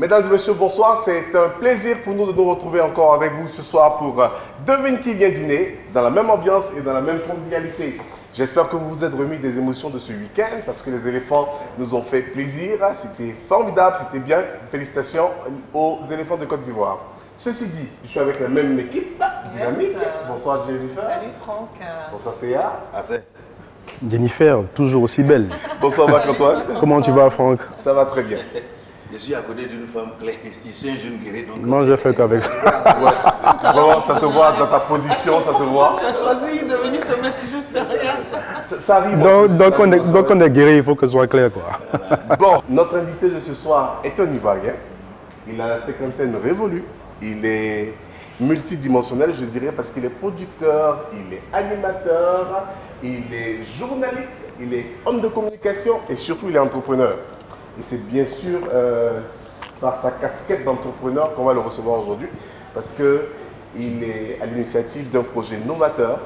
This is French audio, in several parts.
Mesdames et messieurs, bonsoir. C'est un plaisir pour nous de nous retrouver encore avec vous ce soir pour Devine qui vient dîner, dans la même ambiance et dans la même convivialité. J'espère que vous vous êtes remis des émotions de ce week-end parce que les éléphants nous ont fait plaisir. C'était formidable, c'était bien. Félicitations aux éléphants de Côte d'Ivoire. Ceci dit, je suis avec la même équipe dynamique. Bonsoir Jennifer. Salut Franck. Bonsoir Céa. Jennifer, toujours aussi belle. Bonsoir Marc-Antoine. Comment tu vas, Franck? Ça va très bien. Je suis à côté d'une femme claire, je suis un jeune guerrier. Donc... Non, j'ai fait qu'avec ça. Ouais, vraiment, ça se voit dans ta position, ça se voit. Tu as choisi de venir te mettre juste derrière ça. Ça arrive. Donc on est guéri, il faut que ce soit clair, quoi. Bon, notre invité de ce soir est un Ivoirien. Il a la cinquantaine révolue. Il est multidimensionnel, je dirais, parce qu'il est producteur, il est animateur, il est journaliste, il est homme de communication et surtout il est entrepreneur. Et c'est bien sûr par sa casquette d'entrepreneur qu'on va le recevoir aujourd'hui parce qu'il est à l'initiative d'un projet novateur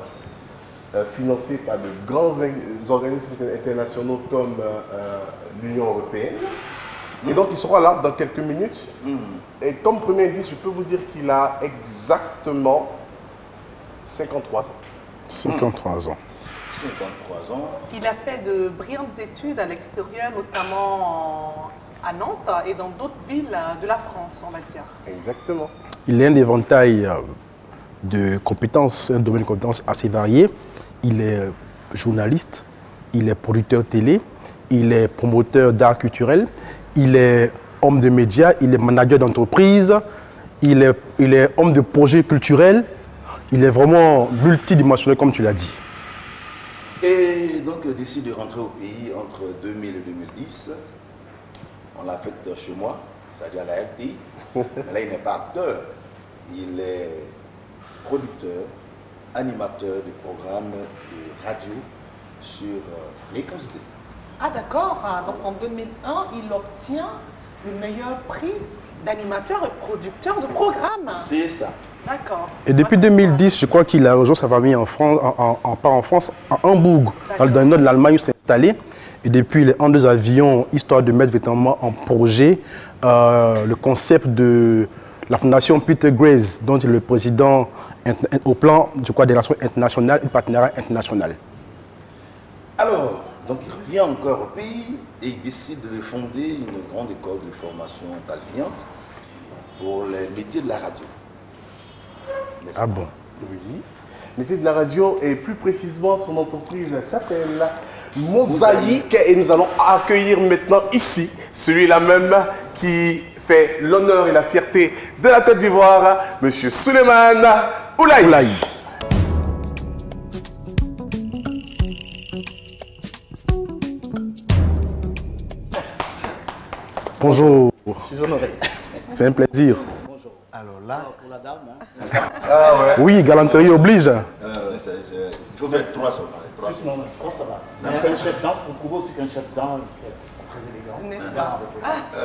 financé par de grands organismes internationaux comme l'Union européenne. Et donc il sera là dans quelques minutes. Et comme premier indice, je peux vous dire qu'il a exactement 53 ans. 53 ans. 53 ans. Il a fait de brillantes études à l'extérieur, notamment à Nantes et dans d'autres villes de la France, on va dire. Exactement. Il a un éventail de compétences, un domaine de compétences assez varié. Il est journaliste, il est producteur télé, il est promoteur d'art culturel, il est homme de médias, il est manager d'entreprise, il est homme de projet culturel. Il est vraiment multidimensionnel, comme tu l'as dit. Et donc, décide de rentrer au pays entre 2000 et 2010. On l'a fait chez moi, c'est-à-dire à la RTI. Mais là, il n'est pas acteur. Il est producteur, animateur de programmes de radio sur Fréquence 2. Ah d'accord, donc en 2001, il obtient le meilleur prix d'animateur et producteur de programmes. C'est ça. D'accord. Et depuis 2010, je crois qu'il a rejoint sa famille en France, pas en France, à Hambourg, dans le nord de l'Allemagne où il s'est installé. Et depuis, il est en 2 avions, histoire de mettre véritablement en projet le concept de la fondation Peter Grace, dont il est le président au plan, je crois, des relations internationales et partenariat international. Alors, donc il revient encore au pays et il décide de fonder une grande école de formation qualifiante pour les métiers de la radio. Ah bon? Oui. Métier de la radio et plus précisément son entreprise s'appelle Mosaïque et nous allons accueillir maintenant ici celui-là même qui fait l'honneur et la fierté de la Côte d'Ivoire, Monsieur Souleymane Oulaï. Bonjour. Je suis honoré. C'est un plaisir. Bonjour. Alors là, pour la dame, hein. Ah ouais. Oui, galanterie oblige. Il faut faire 3 sommes. 3 sommes. Non, ça va. C'est un peu un chef danse. Vous trouvez aussi qu'un chef danse, c'est très élégant. N'est-ce pas?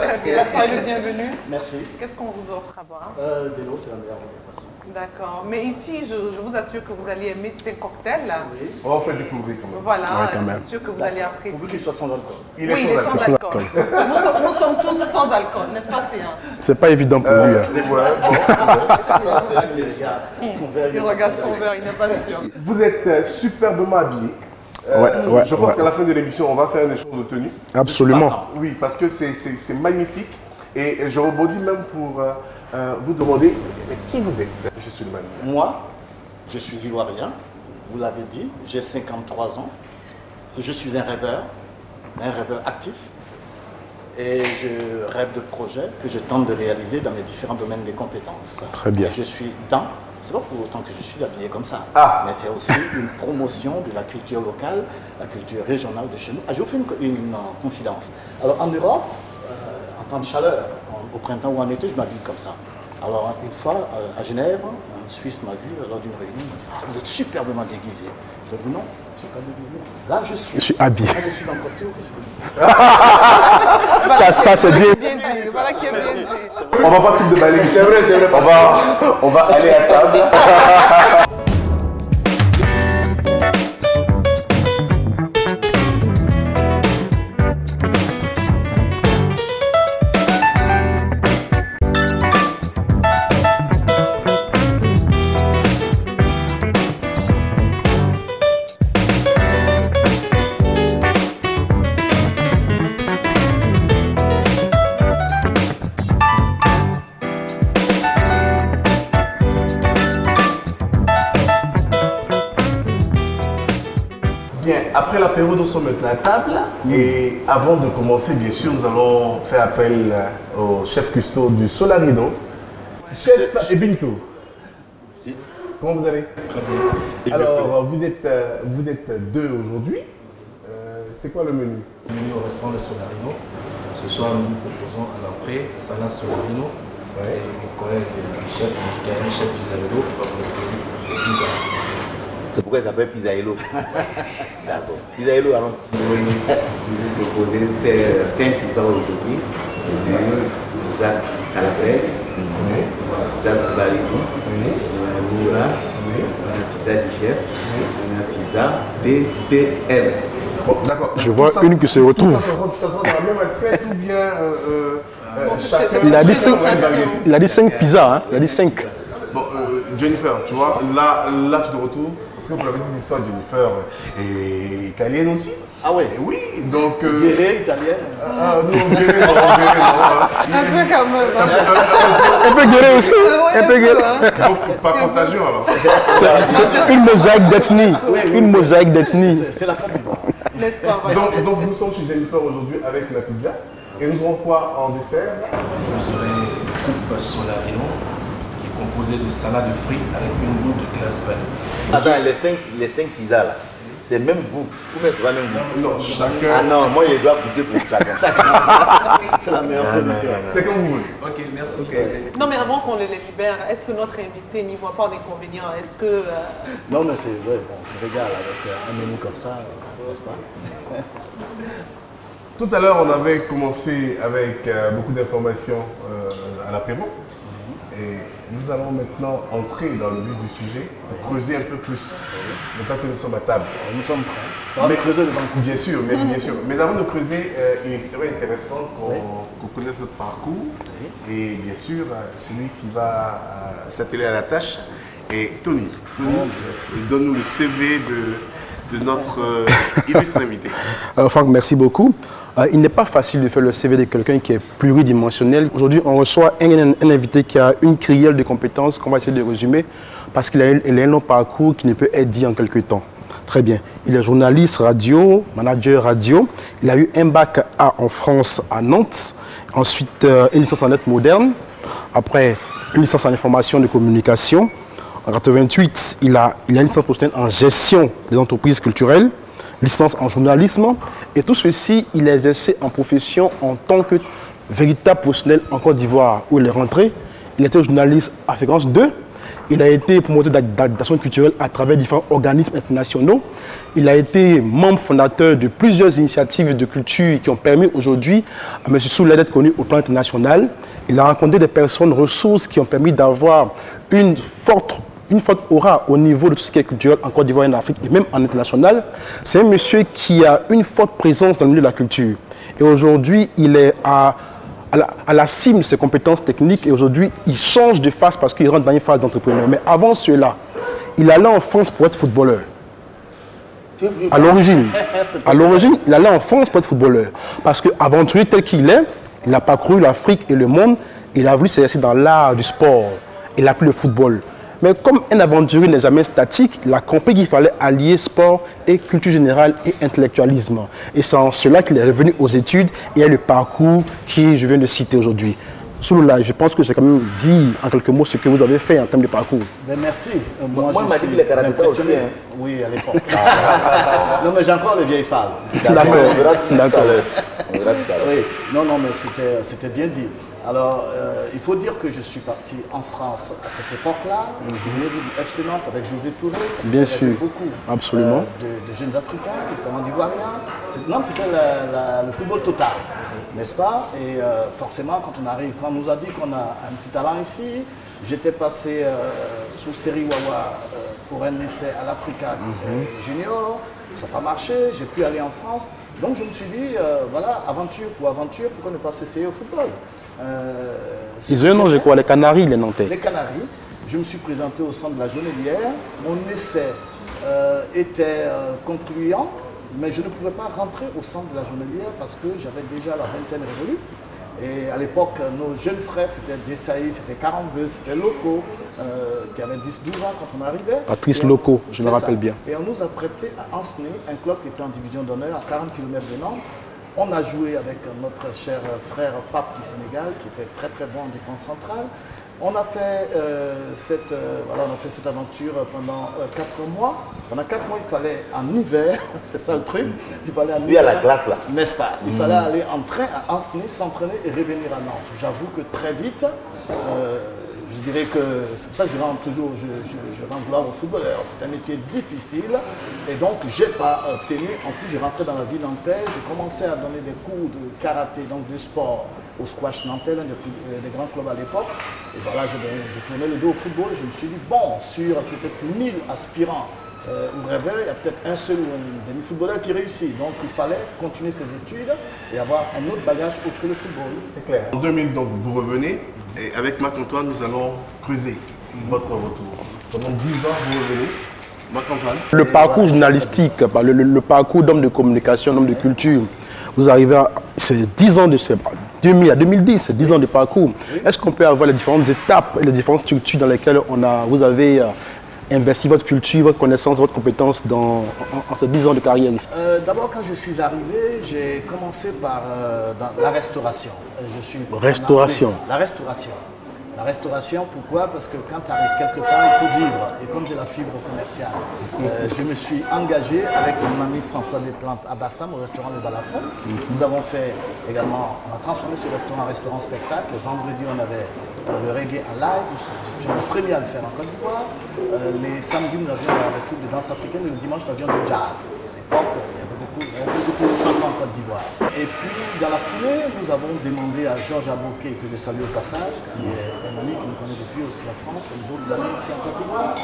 Très bien, soyez le bienvenu. Merci. Qu'est-ce qu'on vous offre à boire? De l'eau, c'est la meilleure boisson. D'accord. Mais ici, je vous assure que vous allez aimer, c'est un cocktail. Oui. On va vous faire découvrir quand même. Voilà, Ouais, quand même. c'est sûr que vous allez apprécier. Pourvu qu'il soit sans alcool. Il est Oui, il est sans sans alcool. alcool. Nous sommes tous sans alcool, n'est-ce pas, Céa? C'est pas évident pour lui. hein. Ouais, bon. C'est un les gars. Son verre, Il regarde son verre, il n'est pas sûr. Vous êtes superbement habillé. Je pense qu'à la fin de l'émission, on va faire un échange de tenues. Absolument. Oui, parce que c'est magnifique. Et je rebondis même pour vous demander mais qui vous êtes, M. Souleymane. Moi, je suis ivoirien. Vous l'avez dit, j'ai 53 ans. Je suis un rêveur actif. Et je rêve de projets que je tente de réaliser dans mes différents domaines de compétences. Très bien. Et je suis dans, c'est pas pour autant que je suis habillé comme ça, Ah. mais c'est aussi une promotion de la culture locale, la culture régionale de chez nous. Je vous fais une confidence. Alors en Europe, en temps de chaleur, au printemps ou en été, je m'habille comme ça. Alors une fois, à Genève, un Suisse m'a vu lors d'une réunion, il m'a dit « Ah, vous êtes superbement déguisé ». Je lui ai dit « Non, je ne suis pas déguisé. Là, je suis habillé. Je suis dans le costume que je Ça c'est bien. Bien dit, voilà qui est bien dit. On va pas tout déballer. C'est vrai. On va aller à table. après l'apéro, nous sommes maintenant à table. Et avant de commencer, bien sûr, nous allons faire appel au chef custo du Solarino. Chef Ebinto. Comment vous allez? Très bien. Alors, vous êtes deux aujourd'hui. C'est quoi le menu? Le menu au restaurant de Solarino. Ce soir, nous nous proposons à l'entrée salade Solarino. Et le collègue du chef Michael, chef Pizzaiolo, va vous donner pizza. C'est pourquoi il s'appelle Pizzaiolo. D'accord. Pizzaiolo, alors. Je vais vous proposer 5 pizzas aujourd'hui. Pizza calabrese, pizza Solarino, Moura, pizza du chef, pizza BTL. Bon, d'accord. Je vois une qui se retrouve. Ça sera dans la même assiette ou bien chacun... Il a dit 5 pizzas, hein. Il a dit 5. Bon, Jennifer, tu vois, là tu te retrouves, parce que vous l'avez dit l'histoire de Jennifer, et italienne aussi. Ah ouais. Et oui, donc... Guéré, italienne. Ah non, guéré, non. Un peu quand même. Un peu guéri aussi. Ouais, Un peu guéri. Donc, pas contagieux alors. C'est une mosaïque d'ethnie. Une mosaïque d'ethnie. C'est la Côte d'Ivoire. N'est-ce pas? Donc nous sommes chez Jennifer aujourd'hui avec la pizza. Et nous aurons quoi en dessert? Vous aurez coupe Solarino, qui est composée de salade de fruits avec une goutte de glace vanille. Attends, les 5 pizzas là, c'est le même goût. Ou bien c'est pas le même goût? Non, chacun. Ah non, moi je dois goûter pour chacun. C'est la meilleure solution. C'est comme vous voulez. Ok, merci. Non, mais avant qu'on les libère, est-ce que notre invité n'y voit pas d'inconvénient? Est-ce que... Non, mais c'est régal avec un menu comme ça, n'est-ce pas? Tout à l'heure, on avait commencé avec beaucoup d'informations à l'apéro. Et nous allons maintenant entrer dans le vif du sujet, creuser un peu plus. Maintenant que nous sommes à table. Nous sommes prêts. Ça va creuser le ventre. Bien sûr, bien sûr. Mais avant de creuser, il serait intéressant qu'on connaisse notre parcours. Et bien sûr, celui qui va s'atteler à la tâche est Tony. Donne-nous le CV de notre illustre invité. Franck, merci beaucoup. Il n'est pas facile de faire le CV de quelqu'un qui est pluridimensionnel. Aujourd'hui, on reçoit un invité qui a une crielle de compétences qu'on va essayer de résumer parce qu'il a un long parcours qui ne peut être dit en quelques temps. Très bien. Il est journaliste radio, manager radio. Il a eu un bac A en France à Nantes. Ensuite, une licence en lettres modernes. Après, une licence en information de communication. En 1988, il a une licence professionnelle en gestion des entreprises culturelles. Licence en journalisme, et tout ceci, il a exercé en profession en tant que véritable professionnel en Côte d'Ivoire, où il est rentré. Il était journaliste à Fréquence 2, il a été promoteur d'action culturelle à travers différents organismes internationaux, il a été membre fondateur de plusieurs initiatives de culture qui ont permis aujourd'hui à M. Souley d'être connu au plan international. Il a rencontré des personnes ressources qui ont permis d'avoir une forte aura au niveau de tout ce qui est culturel en Côte d'Ivoire et en Afrique et même en international. C'est un monsieur qui a une forte présence dans le milieu de la culture. Et aujourd'hui, il est à la cime de ses compétences techniques et aujourd'hui, il change de face parce qu'il rentre dans une phase d'entrepreneur. Mais avant cela, il allait en France pour être footballeur. À l'origine, il allait en France pour être footballeur. Parce qu'aventurier tel qu'il est, il a parcouru l'Afrique et le monde. Il a voulu s'exercer dans l'art du sport. Il a pris le football. Mais comme un aventurier n'est jamais statique, il a compris qu'il fallait allier sport et culture générale et intellectualisme. Et c'est en cela qu'il est revenu aux études et a le parcours que je viens de citer aujourd'hui. Souloula, je pense que j'ai quand même dit en quelques mots ce que vous avez fait en termes de parcours. Ben merci. Moi je m'a dit que les karatékas aussi. Hein. Oui, à l'époque. Non, mais j'ai encore les vieilles phases. D'accord. Oui, non, mais c'était bien dit. Alors, il faut dire que je suis parti en France à cette époque-là. Je venais du FC Nantes avec José Touré. Bien sûr, beaucoup absolument. De jeunes Africains qui étaient en Ivoiriens. Nantes, c'était le football total, n'est-ce pas? Et forcément, quand on nous a dit qu'on a un petit talent ici, j'étais passé sous série Wawa pour un essai à l'Africa Junior. Ça n'a pas marché, j'ai pu aller en France. Donc je me suis dit, voilà, aventure, pourquoi ne pas s'essayer au football? Ils ont un nom, je crois, les Canaries, les Nantais. Les Canaries. Je me suis présenté au centre de la journée d'hier. Mon essai était concluant, mais je ne pouvais pas rentrer au centre de la journée d'hier parce que j'avais déjà la vingtaine révolue. Et à l'époque, nos jeunes frères, c'était Dessaï, c'était 42, c'était Loco, qui avait 10-12 ans quand on arrivait. Patrice Loco, je me rappelle bien. Et on nous a prêté à Ancenis, un club qui était en division d'honneur à 40 km de Nantes. On a joué avec notre cher frère Pape du Sénégal, qui était très très bon en défense centrale. On a fait, cette aventure pendant 4 mois. Pendant 4 mois, il fallait en hiver, c'est ça le truc, il fallait en Lui à la glace là. n'est-ce pas? Il fallait aller en train à Ancenis, s'entraîner et revenir à Nantes. J'avoue que très vite, je dirais que c'est pour ça que je rends toujours, je rends gloire aux footballeurs. C'est un métier difficile et donc j'ai pas tenu. En plus, j'ai rentré dans la vie nantaise, j'ai commencé à donner des cours de karaté, donc de sport au squash nantais, l'un des grands clubs à l'époque. Et voilà, je tournais le dos au football et je me suis dit, bon, sur peut-être 1000 aspirants ou rêveurs, il y a peut-être un seul ou un demi-footballeur qui réussit. Donc il fallait continuer ses études et avoir un autre bagage autre que le football. C'est clair. En 2000, donc, vous revenez et avec Marc-Antoine, nous allons creuser votre retour. Pendant 10 ans, vous revenez. Marc-Antoine. Le parcours journalistique, le parcours d'homme de communication, d'homme de culture, vous arrivez à... C'est 10 ans de... 2000 à 2010, c'est 10 ans de parcours. Est-ce qu'on peut avoir les différentes étapes et les différentes structures dans lesquelles vous avez investi votre culture, votre connaissance, votre compétence en ces 10 ans de carrière ici? D'abord, quand je suis arrivé, j'ai commencé par dans la restauration. Restauration. La restauration. La restauration, pourquoi? Parce que quand tu arrives quelque part, il faut vivre. Et comme j'ai la fibre commerciale, je me suis engagé avec mon ami François Desplantes à Bassam, au restaurant Le Balafon. Nous avons fait également, on a transformé ce restaurant en restaurant spectacle. Vendredi, on avait le reggae en live. J'étais le premier à le faire en Côte d'Ivoire. Les samedis, nous avions des trucs de danse africaine et le dimanche, nous avions du jazz. À l'époque, il y avait beaucoup de touristes en Côte d'Ivoire. Et puis, dans la foulée, nous avons demandé à Georges Aboké, que je salue au passage, qui est un ami qui nous connaît depuis aussi en France, comme d'autres amis ici en Côte d'Ivoire.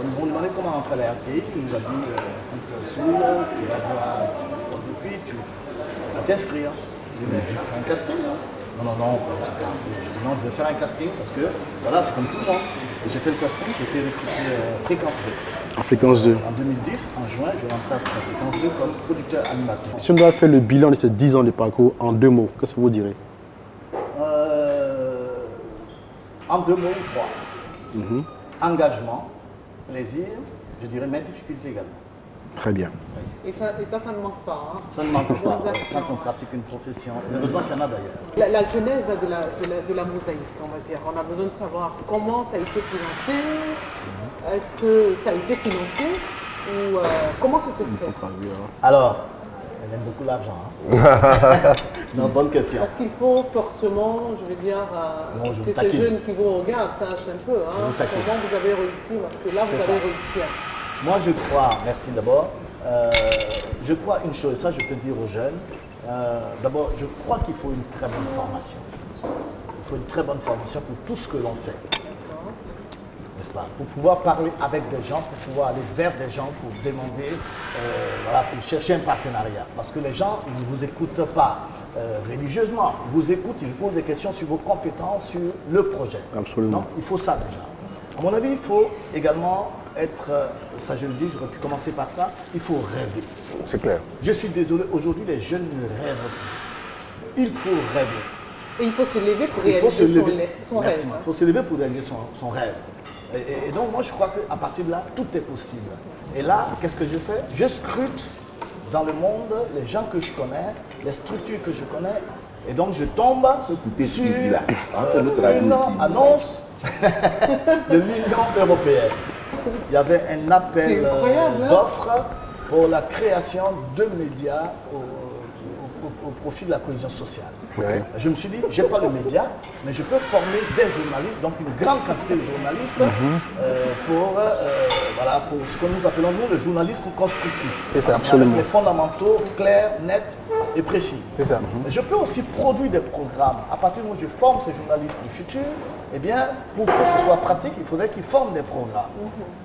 Nous avons demandé comment rentrer à la RTI. Il nous a dit, écoute, Soul, tu vas voir depuis, tu vas t'inscrire. Je dis, mais je fais un casting. Non. Je dis non, je vais faire un casting parce que voilà, c'est comme tout le monde. Et j'ai fait le casting, j'ai été recruté Fréquence 2. En Fréquence 2. En 2010, en juin, je rentré à Fréquence 2 comme producteur animateur. Si on doit faire le bilan de ces 10 ans de parcours en 2 mots, qu'est-ce que vous direz? En 2 mots ou 3. Engagement, plaisir, je dirais même difficulté également. Très bien. Et ça ne manque pas. Hein. Ça ne manque pas quand on pratique une profession. Heureusement qu'il y en a d'ailleurs. La genèse de la mosaïque, on va dire. On a besoin de savoir comment ça a été financé. Est-ce que ça a été financé ou comment ça s'est fait? Alors, elle aime beaucoup l'argent. Hein. Non, bonne question. Parce qu'il faut forcément, je veux dire, que ces jeunes qui vous regardent sachent un peu. Hein, comment vous avez réussi, parce que là, vous avez réussi. Moi, je crois, merci d'abord, je crois une chose, ça je peux dire aux jeunes. D'abord, je crois qu'il faut une très bonne formation. Il faut une très bonne formation pour tout ce que l'on fait. N'est-ce pas? Pour pouvoir parler avec des gens, pour pouvoir aller vers des gens, pour demander, voilà, pour chercher un partenariat. Parce que les gens, ils ne vous écoutent pas religieusement. Ils vous écoutent, ils vous posent des questions sur vos compétences, sur le projet. Absolument. Donc, il faut ça déjà. À mon avis, il faut également être, ça je le dis, j'aurais pu commencer par ça, il faut rêver. C'est clair. Je suis désolé, aujourd'hui les jeunes ne rêvent plus. Il faut rêver. Et il faut se lever pour réaliser son rêve. Il faut se lever pour réaliser son rêve. Et donc moi je crois qu'à partir de là, tout est possible. Et là, qu'est-ce que je fais? Je scrute dans le monde les gens que je connais, les structures que je connais, et donc je tombe sur une annonce de l'Union européenne. Il y avait un appel d'offres pour la création de médias au profit de la cohésion sociale. Ouais. Je me suis dit, je n'ai pas le média, mais je peux former des journalistes, donc une grande quantité de journalistes, voilà, pour ce que nous appelons nous le journalisme constructif. C'est ça, avec les fondamentaux clairs, nets et précis. C'est ça. Je peux aussi produire des programmes. À partir du moment où je forme ces journalistes du futur, eh bien, pour que ce soit pratique, il faudrait qu'ils forment des programmes.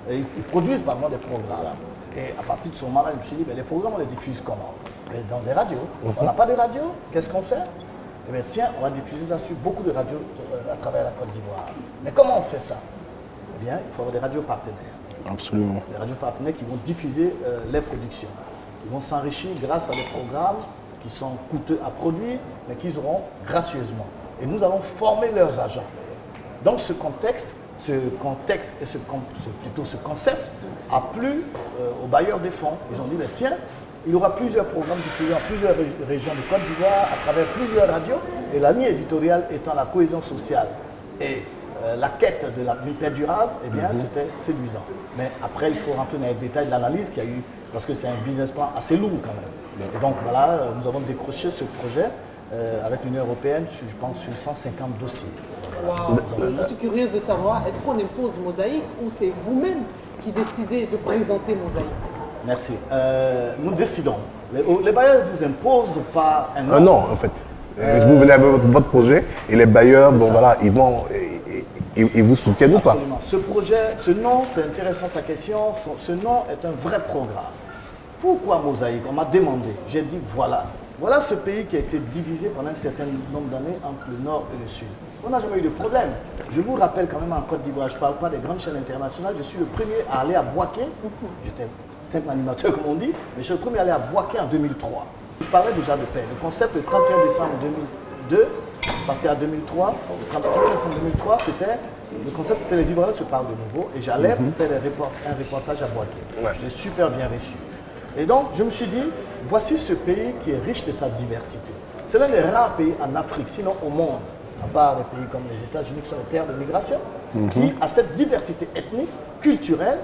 Et ils produisent par exemple des programmes. Et à partir de ce moment-là, je me suis dit, mais les programmes, on les diffuse comment? Mais dans des radios. On n'a pas de radio, qu'est-ce qu'on fait? Eh bien, tiens, on va diffuser ça sur beaucoup de radios à travers la Côte d'Ivoire. Mais comment on fait ça? Eh bien, il faut avoir des radios partenaires. Absolument. Des radios partenaires qui vont diffuser les productions. Ils vont s'enrichir grâce à des programmes qui sont coûteux à produire, mais qu'ils auront gracieusement. Et nous allons former leurs agents. Donc ce contexte et plutôt ce concept a plu aux bailleurs des fonds. Ils ont dit, mais tiens, il y aura plusieurs programmes diffusés dans plusieurs régions de Côte d'Ivoire, à travers plusieurs radios, et la ligne éditoriale étant la cohésion sociale et la quête d'une paix durable, eh bien, c'était séduisant. Mais après, il faut rentrer dans les détails de l'analyse qu'il y a eu, parce que c'est un business plan assez lourd quand même. Et donc voilà, nous avons décroché ce projet avec l'Union européenne, je pense, sur 150 dossiers. Wow. Je suis curieuse de savoir, est-ce qu'on impose Mosaïque ou c'est vous-même qui décidez de présenter Mosaïque? Merci. Nous décidons. Les bailleurs ne vous imposent pas un nom. Non, en fait. Vous venez avec votre projet et les bailleurs, bon, voilà, ils vous soutiennent ou pas? Absolument. Ce projet, ce nom, c'est intéressant sa question, ce nom est un vrai programme. Pourquoi Mosaïque? On m'a demandé. J'ai dit voilà ce pays qui a été divisé pendant un certain nombre d'années entre le nord et le sud. On n'a jamais eu de problème. Je vous rappelle quand même en Côte d'Ivoire, je ne parle pas des grandes chaînes internationales, je suis le premier à aller à Boaké. J'étais simple animateur comme on dit, mais je suis le premier à aller à Boaké en 2003. Je parlais déjà de paix. Le concept le 31 décembre 2002, passé à 2003, le 31 décembre 2003, le concept c'était les Ivoiriens se parlent de nouveau et j'allais faire un reportage à Boaké. Ouais. Je l'ai super bien reçu. Et donc, je me suis dit, voici ce pays qui est riche de sa diversité. C'est l'un des rares pays en Afrique, sinon au monde, à part des pays comme les États-Unis qui sont les terres de migration, qui a cette diversité ethnique, culturelle,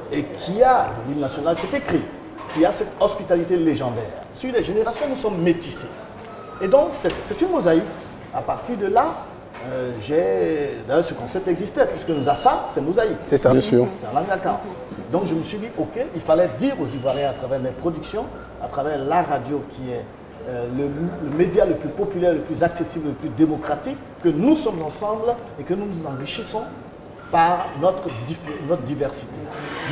et qui a, l'hymne national, c'est écrit, qui a cette hospitalité légendaire. Sur les générations, nous sommes métissés. Et donc, c'est une mosaïque. À partir de là, d'ailleurs, ce concept existait, puisque Nzassa, c'est mosaïque. C'est ça. Bien sûr. C'est un langaka. Donc je me suis dit, ok, il fallait dire aux Ivoiriens à travers mes productions, à travers la radio qui est le média le plus populaire, le plus accessible, le plus démocratique, que nous sommes ensemble et que nous nous enrichissons par notre diversité.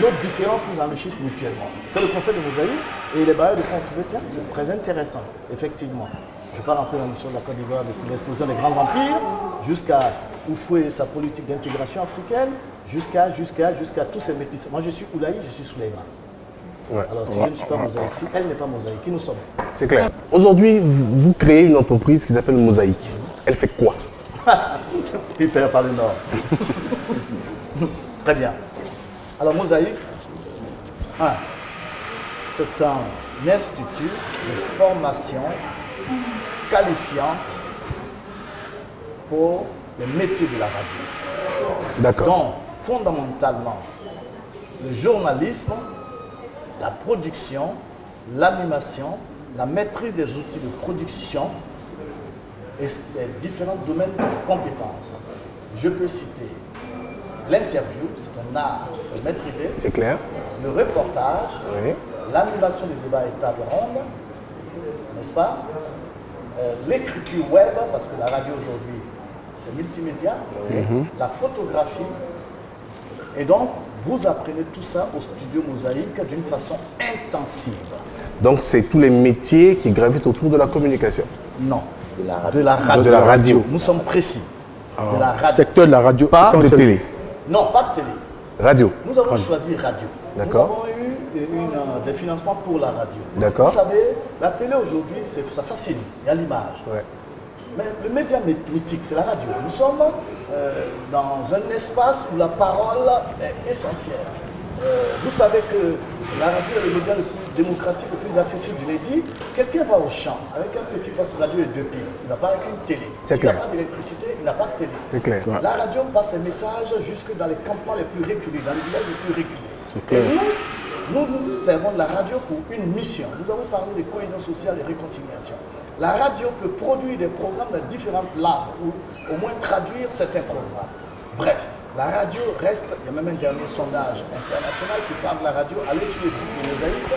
Nos différences nous enrichissent mutuellement. C'est le concept de mosaïque et les bailleurs de fonds ont trouvé, tiens, c'est très intéressant, effectivement. Je ne vais pas rentrer dans l'histoire de la Côte d'Ivoire depuis l'explosion des grands empires, jusqu'à Oufoué et sa politique d'intégration africaine, jusqu'à tous ces métis. Moi je suis Oulaï, je suis Souleymane. Ouais. Alors si je ne suis pas mosaïque, si elle n'est pas mosaïque, qui nous sommes? C'est clair. Aujourd'hui, vous créez une entreprise qui s'appelle Mosaïque. Elle fait quoi? Hyper par le Nord. Très bien. Alors Mosaïque, c'est un institut de formation qualifiante pour les métiers de la radio. D'accord. Donc, fondamentalement, le journalisme, la production, l'animation, la maîtrise des outils de production et les différents domaines de compétences. Je peux citer l'interview, c'est un art, il faut maîtriser. C'est clair. Le reportage, Oui. l'animation des débats et tables rondes, n'est-ce pas? L'écriture web, parce que la radio aujourd'hui, c'est multimédia, la photographie. Et donc, vous apprenez tout ça au studio Mosaïque d'une façon intensive. Donc, c'est tous les métiers qui gravitent autour de la communication. Non, De la radio. de la radio. De la radio. Nous sommes précis. De la radio. Secteur de la radio. Pas de essentiel. télé. Non, pas de télé. Radio. Nous avons choisi radio. D'accord. Nous avons eu des financements pour la radio. D'accord. Vous savez, la télé aujourd'hui, ça fascine. Il y a l'image. Ouais. Mais le média mythique, c'est la radio. Nous sommes dans un espace où la parole est essentielle. Vous savez que la radio est le média le plus démocratique, le plus accessible, je l'ai dit. Quelqu'un va au champ avec un petit poste radio et 2 piles. Il n'a pas avec une télé. C'est S'il n'a clair. pas d'électricité, il n'a pas de télé. C'est clair. La radio passe les messages jusque dans les campements les plus reculés, dans les villages les plus reculés. C'est clair. Et nous servons de la radio pour une mission. Nous avons parlé de cohésion sociale et réconciliation. La radio peut produire des programmes dans différentes langues ou au moins traduire certains programmes. Bref, la radio reste, il y a même un dernier sondage international qui parle de la radio. Allez sur le site de Mosaïque,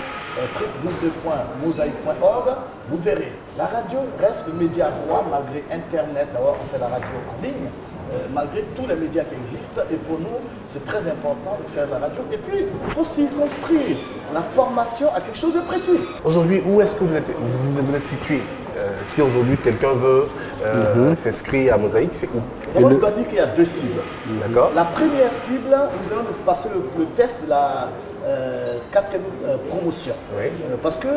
www.mosaïque.org, vous verrez. La radio reste le média roi malgré Internet. D'abord, on fait la radio en ligne. Malgré tous les médias qui existent, et pour nous, c'est très important de faire de la radio. Et puis, il faut circonscrire la formation à quelque chose de précis. Aujourd'hui, où est-ce que vous êtes situé? Si aujourd'hui quelqu'un veut s'inscrire à Mosaïque, c'est où? D'abord, je dois dire qu'il y a 2 cibles. D'accord. La première cible, nous venons de passer le test de quatrième promotion. Oui. Parce que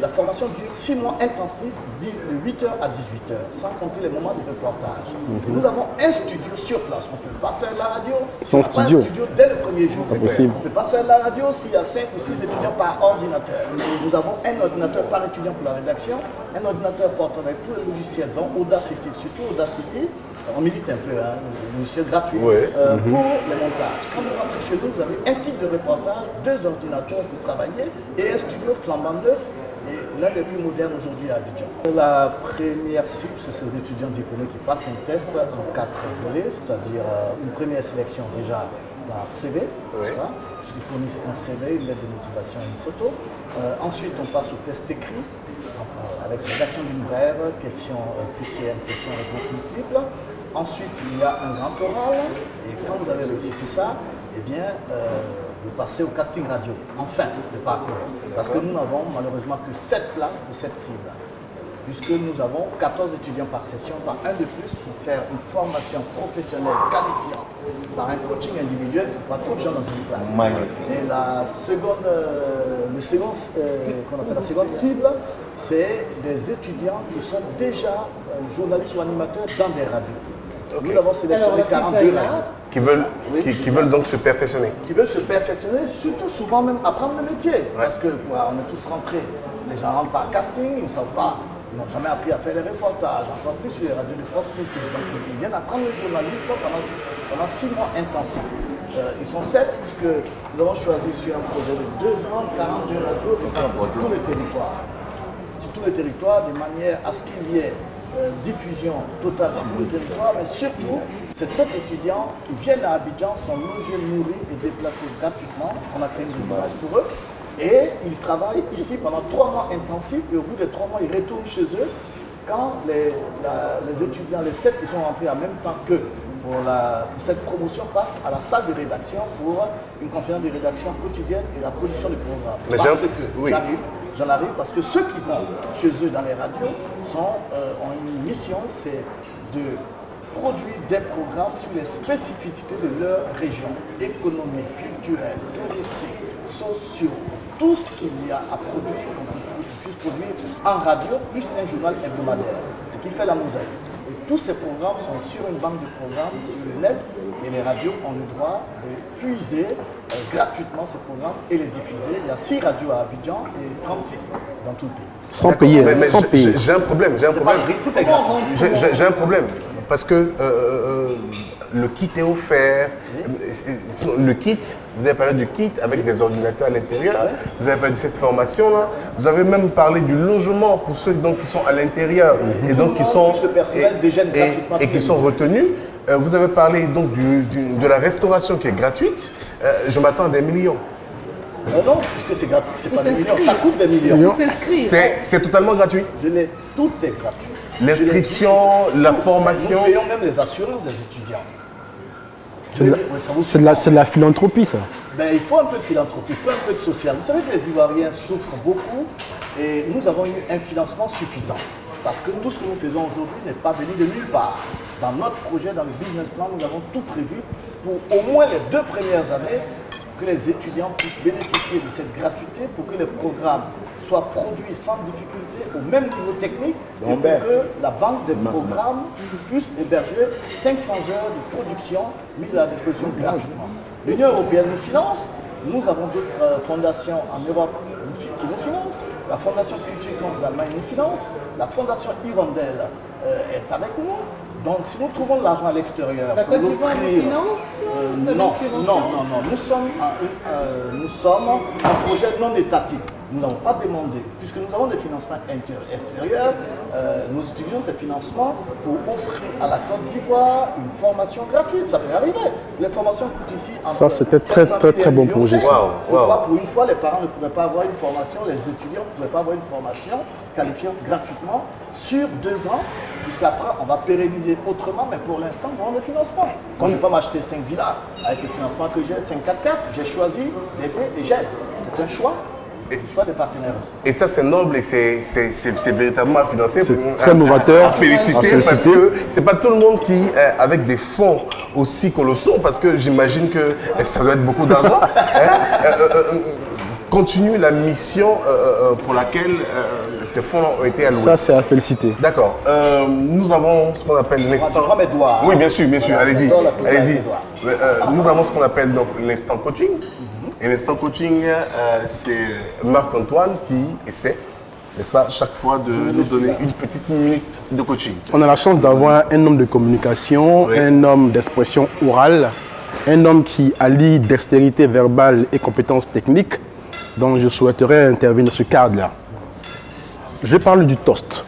la formation dure 6 mois intensifs, de 8h à 18h, sans compter les moments de reportage. Nous avons un studio sur place. On ne peut pas faire la radio. Son On n'a pas studio. un studio dès le premier jour. C'est possible. On ne peut pas faire la radio s'il y a 5 ou 6 étudiants par ordinateur. Nous avons un ordinateur par étudiant pour la rédaction, un ordinateur portant avec tous les logiciels, dont Audacity, surtout Audacity. On milite un peu, hein, le logiciel gratuit pour les montages. Quand vous rentrez chez nous, vous avez un kit de reportage, 2 ordinateurs pour travailler et un studio flambant neuf et l'un des plus modernes aujourd'hui à Abidjan. La première cible, c'est ces étudiants diplômés qui passent un test en 4 volets, c'est-à-dire une première sélection déjà par CV, n'est-ce pas? Ils fournissent un CV, une lettre de motivation et une photo. Ensuite, on passe au test écrit avec rédaction d'une brève, question QCM, question réponse multiple. Ensuite, il y a un grand oral, et quand vous avez réussi tout ça, eh bien, vous passez au casting radio, enfin, le parcours. Parce que nous n'avons malheureusement que 7 places pour cette cible, puisque nous avons 14 étudiants par session, par un de plus, pour faire une formation professionnelle qualifiante, par un coaching individuel, il ne faut pas trop de gens dans une classe. Et la seconde, qu'on appelle la seconde cible, c'est des étudiants qui sont déjà journalistes ou animateurs dans des radios. Nous avons sélectionné 42 radios. Qui veulent donc se perfectionner. Qui veulent se perfectionner, surtout souvent même apprendre le métier. Parce que on est tous rentrés, les gens rentrent par casting, ils ne savent pas, ils n'ont jamais appris à faire des reportages, encore plus sur les radios de proximité. Donc ils viennent apprendre le journalisme pendant 6 mois intensifs. Ils sont 7 puisque nous avons choisi sur un projet de 2 ans, 42 radios sur tout le territoire. Sur tout le territoire, de manière à ce qu'il y ait diffusion totale sur tout le territoire, mais surtout, c'est 7 étudiants qui viennent à Abidjan, sont logés, nourris et déplacés gratuitement. On a créé une résidence pour eux. Et ils travaillent ici pendant 3 mois intensifs et au bout de 3 mois, ils retournent chez eux quand les étudiants, les 7 qui sont rentrés en même temps qu'eux pour cette promotion passent à la salle de rédaction pour une conférence de rédaction quotidienne et la production du programme. J'en arrive parce que ceux qui vont chez eux dans les radios ont une mission, c'est de produire des programmes sur les spécificités de leur région, économique, culturelle, touristique, sociaux, tout ce qu'il y a à produire, qu'on puisse produire en radio, plus un journal hebdomadaire, ce qui fait la mosaïque. Et tous ces programmes sont sur une banque de programmes, sur le net, et les radios ont le droit de puiser gratuitement ces programmes et les diffuser. Il y a 6 radios à Abidjan et 36 dans tout le pays. Sans payer, sans payer. J'ai un problème, Tout est gratuit. J'ai un problème, parce que le kit est offert. Le kit, vous avez parlé du kit avec des ordinateurs à l'intérieur, vous avez parlé de cette formation-là, vous avez même parlé du logement pour ceux donc, qui sont à l'intérieur et donc qui sont, et qui sont retenus. Vous avez parlé donc de la restauration qui est gratuite. Je m'attends à des millions. Non, puisque c'est gratuit, c'est pas des millions, ça coûte des millions. C'est totalement gratuit. Tout est gratuit. L'inscription, la formation. Nous payons même les assurances des étudiants. C'est de la philanthropie, ça. Ben, il faut un peu de philanthropie, il faut un peu de social. Vous savez que les Ivoiriens souffrent beaucoup et nous avons eu un financement suffisant. Parce que tout ce que nous faisons aujourd'hui n'est pas venu de nulle part. Dans notre projet, dans le business plan, nous avons tout prévu pour au moins les 2 premières années que les étudiants puissent bénéficier de cette gratuité pour que les programmes soient produits sans difficulté au même niveau technique et pour que la banque des programmes puisse héberger 500 heures de production mises à la disposition gratuitement. L'Union européenne nous finance, nous avons d'autres fondations en Europe qui nous financent, la Fondation Culture d'Allemagne nous finance, la Fondation Hirondelle est avec nous. Donc, si nous trouvons de l'argent à l'extérieur pour l'offrir... Non. Nous sommes un projet non étatique. Nous n'avons pas demandé, puisque nous avons des financements extérieurs, nous utilisons ces financements pour offrir à la Côte d'Ivoire une formation gratuite. Ça peut arriver. Les formations coûtent ici... Ça, c'était très bon projet. Pour une fois, les parents ne pourraient pas avoir une formation, les étudiants ne pourraient pas avoir une formation qualifiante gratuitement sur 2 ans, puisqu'après, on va pérenniser autrement, mais pour l'instant, nous avons le financement. Quand je ne vais pas m'acheter 5 villas avec le financement que j'ai, 5 4x4, j'ai choisi d'aider et j'aide. C'est un choix. C'est le choix des partenaires aussi. Et ça, c'est noble et c'est véritablement à financer. C'est très novateur. À féliciter parce que ce n'est pas tout le monde qui, avec des fonds aussi colossaux, parce que j'imagine que ça doit être beaucoup d'argent, continuent la mission pour laquelle ces fonds ont été alloués. Ça, c'est à féliciter. D'accord. Nous avons ce qu'on appelle l'instant... Oui, bien sûr, allez-y. Allez-y. Nous avons ce qu'on appelle donc l'instant coaching. Et l'instant coaching, c'est Marc-Antoine qui essaie, n'est-ce pas, chaque fois de nous donner une petite minute de coaching. On a la chance d'avoir un homme de communication, oui, un homme d'expression orale, un homme qui allie dextérité verbale et compétences techniques. Donc je souhaiterais intervenir dans ce cadre-là. Je parle du toast.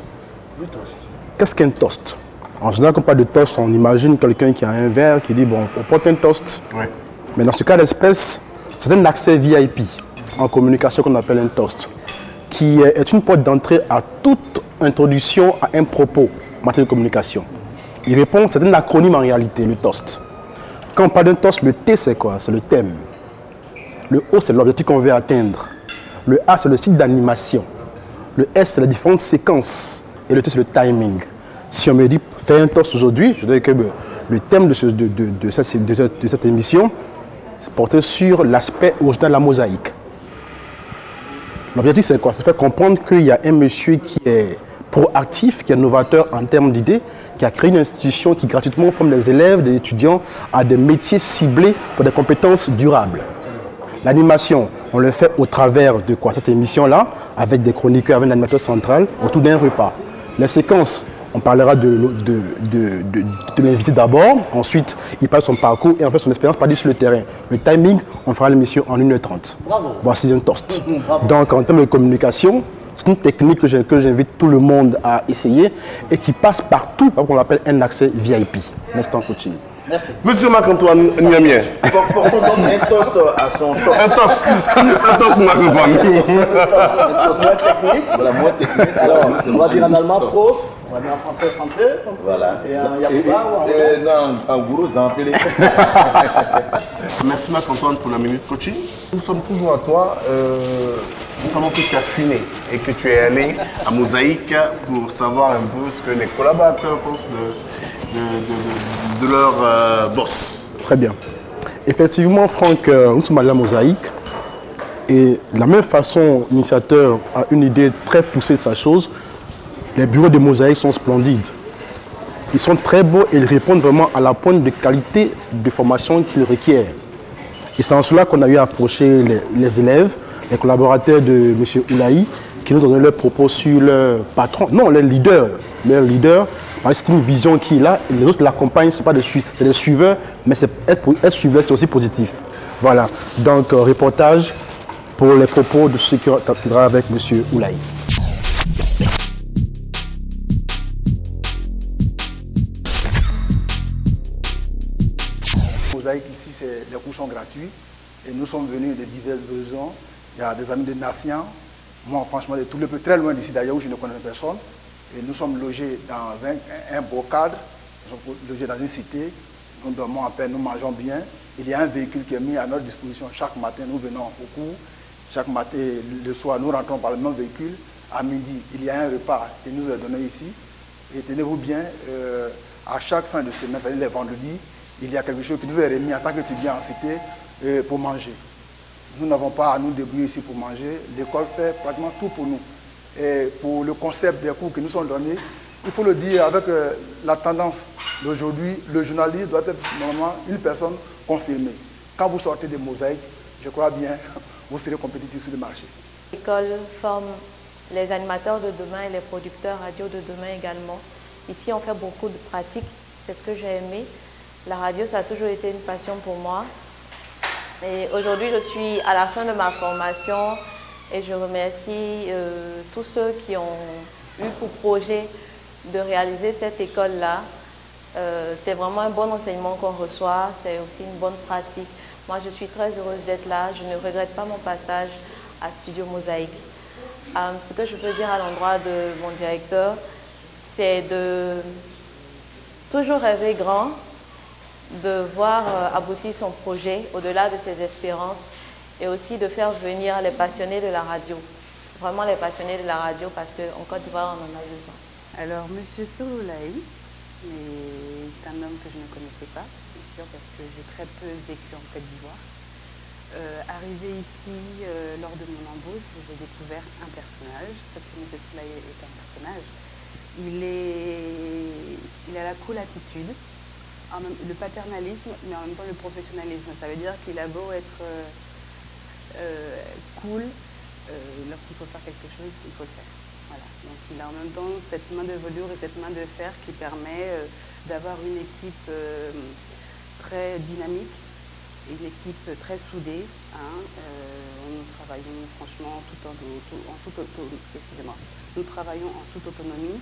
Qu'est-ce qu'un toast? En général, quand on parle de toast, on imagine quelqu'un qui a un verre, qui dit bon, on porte un toast. Oui. Mais dans ce cas d'espèce, c'est un accès VIP en communication qu'on appelle un toast, qui est une porte d'entrée à toute introduction à un propos en matière de communication. Il répond, c'est un acronyme en réalité, le toast. Quand on parle d'un toast, le T c'est quoi? C'est le thème. Le O c'est l'objectif qu'on veut atteindre. Le A c'est le site d'animation. Le S c'est les différentes séquences. Et le T c'est le timing. Si on me dit fais un toast aujourd'hui, je dirais que le thème de cette émission, porté sur l'aspect original de la mosaïque. L'objectif, c'est quoi? C'est faire comprendre qu'il y a un monsieur qui est proactif, qui est novateur en termes d'idées, qui a créé une institution qui gratuitement forme des élèves, des étudiants à des métiers ciblés pour des compétences durables. L'animation, on le fait au travers de quoi? Cette émission-là, avec des chroniqueurs, avec un animateur central, autour d'un repas. Les séquences, on parlera de l'invité d'abord, ensuite il parle de son parcours et en fait son expérience par sur le terrain. Le timing, on fera l'émission en 1h30. Bravo. Voici un toast. Donc en termes de communication, c'est une technique que j'invite tout le monde à essayer et qui passe partout, qu'on l'appelle un accès VIP, l'instant coaching. Merci. Monsieur Marc-Antoine Niamien. Portons donc un toast à son toast. Un toast Marc-Antoine. Un toast moins technique. Voilà, moins technique. Alors, on va dire en allemand Prost, on va dire en français santé. Voilà. Et en Yakuba ou en non, en gourou, zanfélé. Merci Marc-Antoine pour la minute coaching. Nous sommes toujours à toi. Nous savons que tu as fumé et que tu es allé à Mosaïque pour savoir un peu ce que les collaborateurs pensent de leur boss. Très bien. Effectivement, Franck, nous sommes allés à Mosaïque et de la même façon, l'initiateur a une idée très poussée de sa chose. Les bureaux de Mosaïque sont splendides. Ils sont très beaux et ils répondent vraiment à la pointe de qualité de formation qu'ils requièrent. Et c'est en cela qu'on a eu à approcher les élèves, les collaborateurs de M. Oulaï, qui nous ont donné leurs propos sur leur patron, non, leur leader. C'est une vision qui est là, et les autres l'accompagnent, ce n'est pas des suiveurs, mais être suiveur, c'est aussi positif. Voilà, donc reportage pour les propos de ceux qui travaillent avec M. Oulaï. Mosaïque ici, les cours sont gratuits et nous sommes venus de diverses raisons. Il y a des amis de Nafian, moi franchement de tout le peu très loin d'ici d'ailleurs où je ne connais personne. Et nous sommes logés dans un beau cadre, nous sommes logés dans une cité, nous dormons en paix, nous mangeons bien. Il y a un véhicule qui est mis à notre disposition chaque matin, nous venons au cours. Chaque matin, le soir, nous rentrons par le même véhicule. À midi, il y a un repas qui nous est donné ici. Et tenez-vous bien, à chaque fin de semaine, c'est-à-dire les vendredis, il y a quelque chose qui nous est remis en tant qu'étudiants en cité pour manger. Nous n'avons pas à nous débrouiller ici pour manger. L'école fait pratiquement tout pour nous. Et pour le concept des cours qui nous sont donnés, il faut le dire avec la tendance d'aujourd'hui, le journaliste doit être normalement une personne confirmée. Quand vous sortez de Mosaïque, je crois bien, vous serez compétitif sur le marché. L'école forme les animateurs de demain et les producteurs radio de demain également. Ici, on fait beaucoup de pratiques. C'est ce que j'ai aimé. La radio, ça a toujours été une passion pour moi. Et aujourd'hui, je suis à la fin de ma formation et je remercie tous ceux qui ont eu pour projet de réaliser cette école-là. C'est vraiment un bon enseignement qu'on reçoit, c'est aussi une bonne pratique. Moi, je suis très heureuse d'être là. Je ne regrette pas mon passage à Studio Mosaïque. Ce que je peux dire à l'endroit de mon directeur, c'est de toujours rêver grand, de voir aboutir son projet au-delà de ses espérances et aussi de faire venir les passionnés de la radio. Vraiment les passionnés de la radio parce qu'en Côte d'Ivoire, on en a besoin. Alors, Monsieur Soloulaï, mais c'est un homme que je ne connaissais pas, c'est sûr, parce que j'ai très peu vécu en Côte d'Ivoire. Arrivé ici, lors de mon embauche, j'ai découvert un personnage, parce que Moses Play est un personnage. Il a la cool attitude, le paternalisme, mais en même temps le professionnalisme. Ça veut dire qu'il a beau être cool, lorsqu'il faut faire quelque chose, il faut le faire. Voilà. Donc il a en même temps cette main de velours et cette main de fer qui permet d'avoir une équipe très dynamique, une équipe très soudée. Nous travaillons franchement nous travaillons en toute autonomie,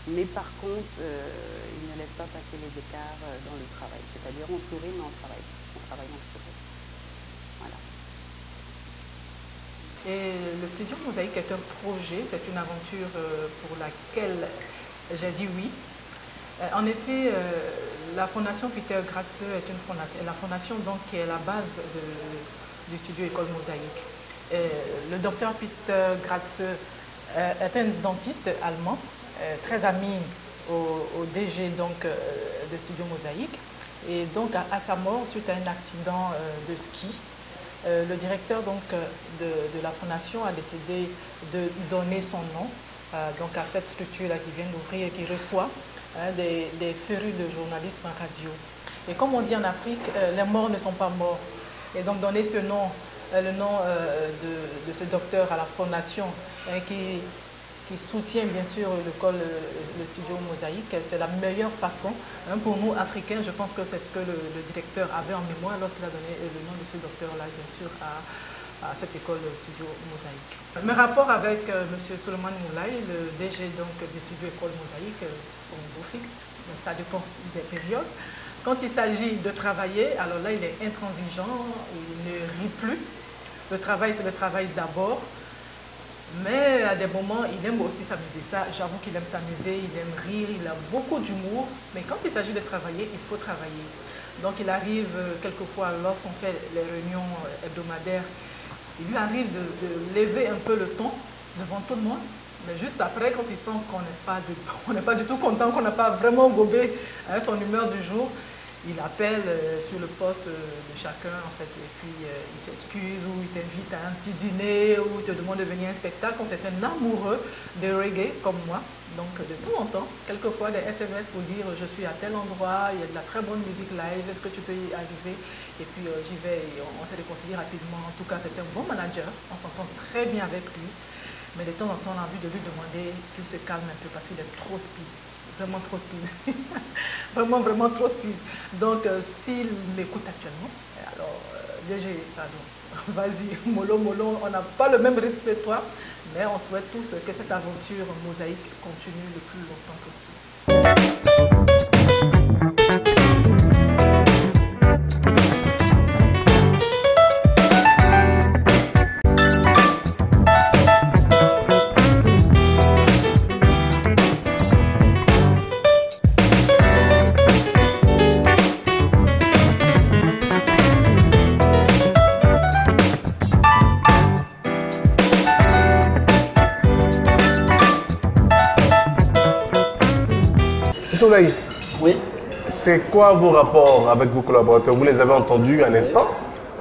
mais par contre, il ne laisse pas passer les écarts dans le travail. C'est-à-dire on sourit, mais on travaille. On travaille, on sourit. Voilà. Et le studio Mosaïque est un projet, c'est une aventure pour laquelle j'ai dit oui. En effet, la fondation Peter Gratze est une fondation, la fondation donc qui est la base du studio École Mosaïque. Le docteur Peter Gratze est un dentiste allemand, très ami au DG donc, de studio Mosaïque. Et donc à sa mort, suite à un accident de ski, le directeur donc, de la fondation a décidé de donner son nom donc à cette structure-là qui vient d'ouvrir et qui reçoit des férus de journalisme radio. Et comme on dit en Afrique, les morts ne sont pas morts. Et donc donner ce nom, le nom de ce docteur à la fondation qui soutient bien sûr l'école, le studio Mosaïque, c'est la meilleure façon. Pour nous, Africains, je pense que c'est ce que le directeur avait en mémoire lorsqu'il a donné le nom de ce docteur-là, bien sûr, à cette école, le studio Mosaïque. Mes rapports avec M. Souleymane Moulay, le DG donc, du studio École Mosaïque, sont beaux fixes, ça dépend des périodes. Quand il s'agit de travailler, alors là, il est intransigeant, il ne rit plus. Le travail, c'est le travail d'abord. Mais à des moments, il aime aussi s'amuser. Ça, j'avoue qu'il aime s'amuser, il aime rire, il a beaucoup d'humour. Mais quand il s'agit de travailler, il faut travailler. Donc il arrive quelquefois, lorsqu'on fait les réunions hebdomadaires, il lui arrive de lever un peu le ton devant tout le monde. Mais juste après, quand il sent qu'on n'est pas du tout content, qu'on n'a pas vraiment gobé son humeur du jour, il appelle sur le poste de chacun, en fait, et puis il s'excuse ou il t'invite à un petit dîner ou il te demande de venir à un spectacle. C'est un amoureux de reggae comme moi. Donc de temps en temps, quelquefois des SMS pour dire je suis à tel endroit, il y a de la très bonne musique live, est-ce que tu peux y arriver? Et puis j'y vais et on s'est réconcilié rapidement. En tout cas, c'est un bon manager, on s'entend très bien avec lui. Mais de temps en temps, on a envie de lui demander qu'il se calme un peu parce qu'il est trop speed. Vraiment trop speed. vraiment trop speed. Donc, s'il m'écoute actuellement, alors, DG, pardon, vas-y, mollo, on n'a pas le même rythme que toi, mais on souhaite tous que cette aventure mosaïque continue le plus longtemps possible. Soleil, oui. C'est quoi vos rapports avec vos collaborateurs? Vous les avez entendus un instant?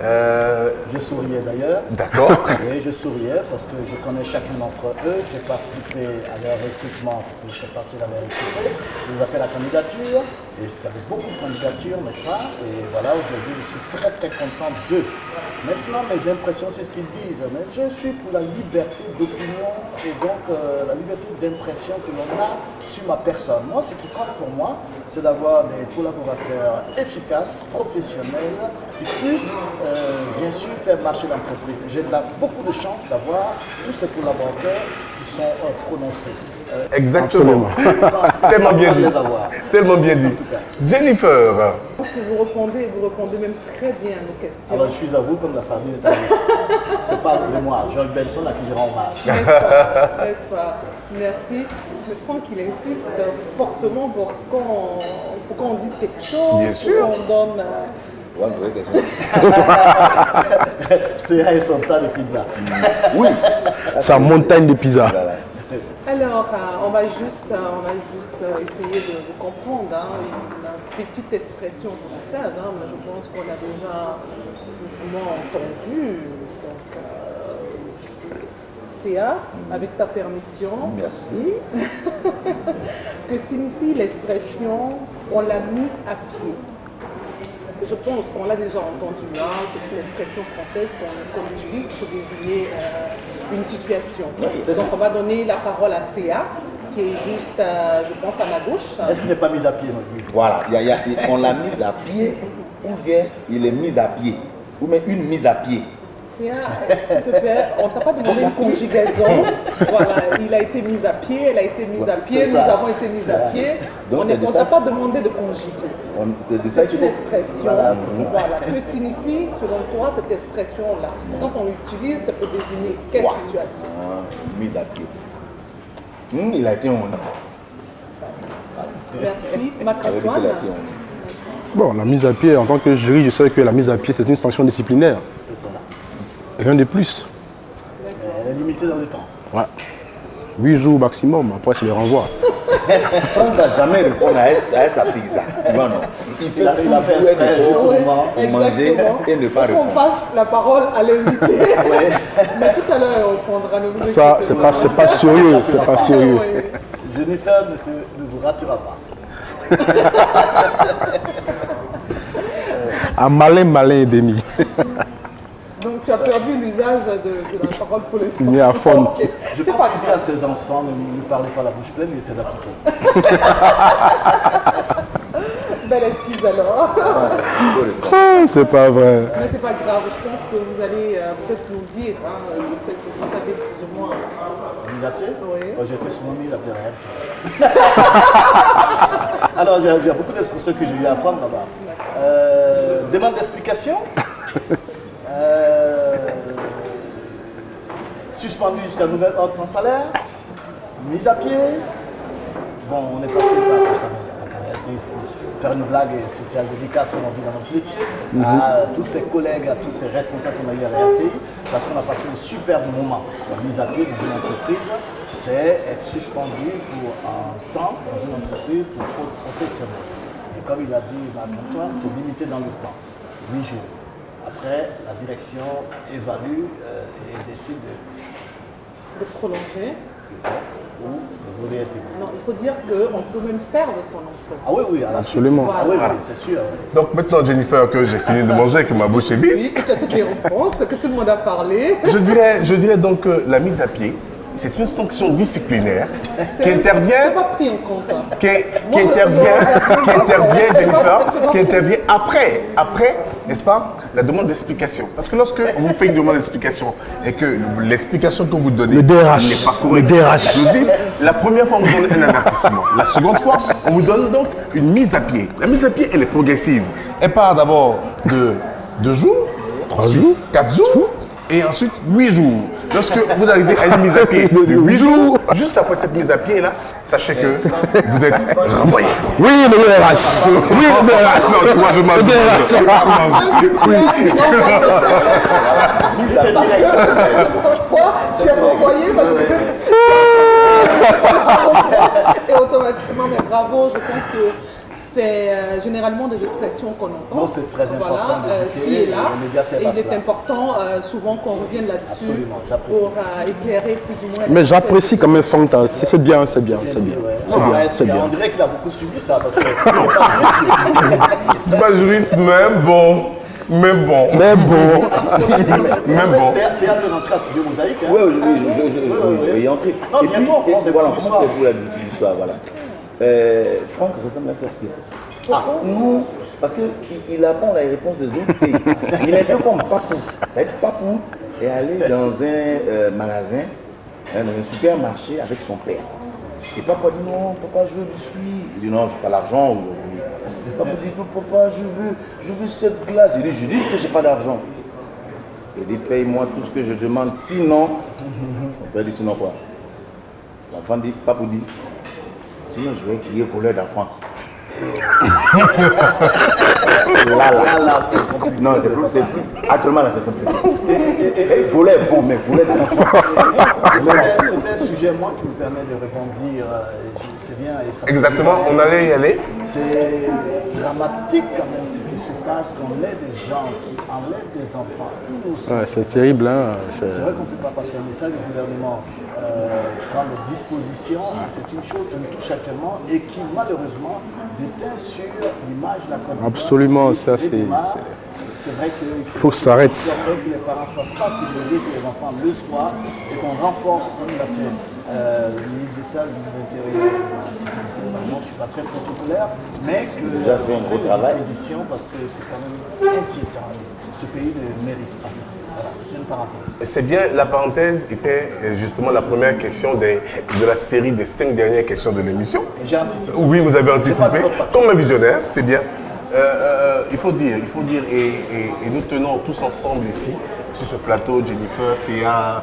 Je souriais d'ailleurs. D'accord. Oui, je souriais parce que je connais chacun d'entre eux. J'ai participé à leur recrutement parce que je fais partie de leur recrutement. Je les appelle à candidature et c'était avec beaucoup de candidatures, n'est-ce pas? Et voilà, aujourd'hui, je suis très content d'eux. Maintenant, mes impressions, c'est ce qu'ils disent. Mais je suis pour la liberté d'opinion et donc la liberté d'impression que l'on a sur ma personne. Moi, ce qui compte pour moi, c'est d'avoir des collaborateurs efficaces, professionnels, qui puissent bien sûr faire marcher l'entreprise. J'ai beaucoup de chance d'avoir tous ces collaborateurs qui sont prononcés. Exactement. Tellement bien dit. Tellement bien dit. Jennifer. Je pense que vous répondez même très bien à nos questions. Alors je suis à vous comme la sardine est à vous. C'est pas moi, George Benson à qui je rends hommage. N'est-ce pas? Merci. Mais Franck, il insiste forcément pour qu'on dise quelque chose. Bien sûr. Pour qu'on donne... C'est son tas de pizza. Oui. Sa montagne de pizza. Alors, on va juste essayer de comprendre une petite expression française. Mais je pense qu'on a déjà souvent entendu. Donc, CA, avec ta permission. Merci. Que signifie l'expression « on l'a mis à pied ». Je pense qu'on l'a déjà entendu. C'est une expression française qu'on utilise pour désigner une situation. Donc on va donner la parole à CA, qui est juste, je pense, à ma gauche. Est-ce qu'il n'est pas mis à pied, Voilà, on l'a mis à pied, ou bien il est mis à pied, ou bien une mise à pied. CA, s'il te plaît, on ne t'a pas demandé une conjugaison. Voilà, il a été mis à pied, elle a été mise à pied, nous avons été mis à pied. On ne t'a pas demandé de conjuguer. C'est une expression. Voilà. Que signifie, selon toi, cette expression-là? Quand on l'utilise, ça peut désigner quelle situation? Mise à pied. Il a été en Merci. Marc-Antoine. Bon, la mise à pied, en tant que jury, je sais que la mise à pied, c'est une sanction disciplinaire. C'est ça. Rien de plus. Elle est limitée dans le temps. Ouais. 8 jours maximum, après c'est le renvoi. On ne va jamais répondre à sa pizza. Tu vois, non? Il a fait pour manger et ne pas répondre. On passe la parole à l'invité. Mais tout à l'heure, on prendra nos Ça, c'est pas sérieux. C'est pas sérieux. Jennifer ne vous ratera pas. Un malin et demi. Donc tu as perdu l'usage de la parole pour l'instant. Il est à fond. Okay. Je pense qu'il dit à ses enfants, ne lui parlez pas la bouche pleine, mais c'est d'appliquer. Belle excuse alors. C'est pas vrai. Mais c'est pas grave, je pense que vous allez peut-être nous dire, je sais que vous savez plus ou moins. Mise à pied? Oui. Moi, j'ai été souvent mis à pied. Alors, il y a beaucoup d'expressions que j'ai eu à apprendre là-bas. Demande d'explication. Suspendu jusqu'à nouvel ordre sans salaire. Mise à pied. Bon, on est passé par tout ça. Faire une blague spéciale dédicace, comme on dit dans notre métier, à tous ses collègues, à tous ses responsables qu'on a eu à la RTI, parce qu'on a passé un superbe moment. La mise à pied dans une entreprise, c'est être suspendu pour un temps dans une entreprise pour faute professionnelle. Et comme il a dit Marc-Antoine, c'est limité dans le temps, 8 jours. Après, la direction évalue et décide de prolonger. Ou de réintégrer. Non, il faut dire qu'on peut même perdre son emploi. Ah oui, oui, absolument. Voilà. Ah oui, oui, c'est sûr. Donc maintenant, Jennifer, que j'ai fini de manger, que ma bouche est vide. Oui, que tu as toutes les réponses, que tout le monde a parlé. Je dirais donc que la mise à pied, c'est une sanction disciplinaire qui intervient. C'est pas pris en compte. Qui intervient après, n'est-ce pas, la demande d'explication. Parce que lorsque on vous fait une demande d'explication et que l'explication que vous donnez n'est pas correcte, la première fois on vous donne un avertissement. La seconde fois, on vous donne donc une mise à pied. La mise à pied, elle est progressive. Elle part d'abord de 2 jours, 3 jours, 4 jours. Et ensuite, 8 jours. Lorsque vous arrivez à une mise à pied de 8 jours, juste après cette mise à pied-là, sachez que vous êtes renvoyé. Oui, le DRH. Oui, le DRH. Non, toi, je Toi, tu es renvoyé parce que... Et automatiquement, mais bravo, je pense que c'est généralement des expressions qu'on entend. Non, c'est très important d'éduquer les médias. Et il est important souvent qu'on revienne là-dessus pour éclairer plus ou moins. Mais j'apprécie quand même Fanta. C'est bien, c'est bien, c'est bien. C'est bien. On dirait qu'il a beaucoup subi ça parce que je suis pas juriste, mais bon. C'est hâte de rentrer à Studio Mosaïque. Oui, je vais y entrer. Et puis, voilà, on commence par vous l'habitude du soir, voilà. Franck ressemble à un sorcier. Non, parce qu'il apprend les réponses des autres pays. Il est un peu comme Papou. Ça va être Papou et aller dans un magasin, dans un supermarché avec son père. Et papa dit non, papa je veux du biscuit. Il dit non, je n'ai pas l'argent aujourd'hui. Papa dit non, papa je veux cette glace. Il dit je dis que je n'ai pas d'argent. Il dit paye-moi tout ce que je demande, sinon. Mon père dit sinon quoi? L'enfant dit, papa dit. Sinon, je vais crier voleur d'enfant. Là, c'est compliqué. Non, c'est plus. Actuellement, là, c'est compliqué. Poulet, bon, mais poulet d'enfant. C'est un sujet, moi, qui me permet de rebondir. C'est bien. Exactement, on allait y aller. C'est dramatique quand même ce qui se passe, qu'on ait des gens qui enlèvent des enfants innocents. Ouais, c'est terrible. Hein, c'est vrai qu'on ne peut pas passer un message au gouvernement. Prendre des dispositions, c'est une chose qui nous touche actuellement et qui malheureusement déteint sur l'image de la Côte d'Ivoire. Absolument, ça c'est... C'est vrai qu'il faut que ça arrête. Que les parents soient sensibilisés, que les enfants le soient et qu'on renforce, comme l'a fait le ministre d'État, le ministre de l'Intérieur, de la Sécurité. Normalement, je ne suis pas très protocolaire, mais que j'avais un gros travail. Parce que c'est quand même inquiétant. Ce pays ne mérite pas ça. Voilà, c'était une parenthèse. C'est bien, la parenthèse était justement la première question de la série des 5 dernières questions de l'émission. J'ai anticipé. Oui, vous avez anticipé. Comme un visionnaire, c'est bien. Il faut dire, et nous tenons tous ensemble ici, sur ce plateau, Jennifer, Céa,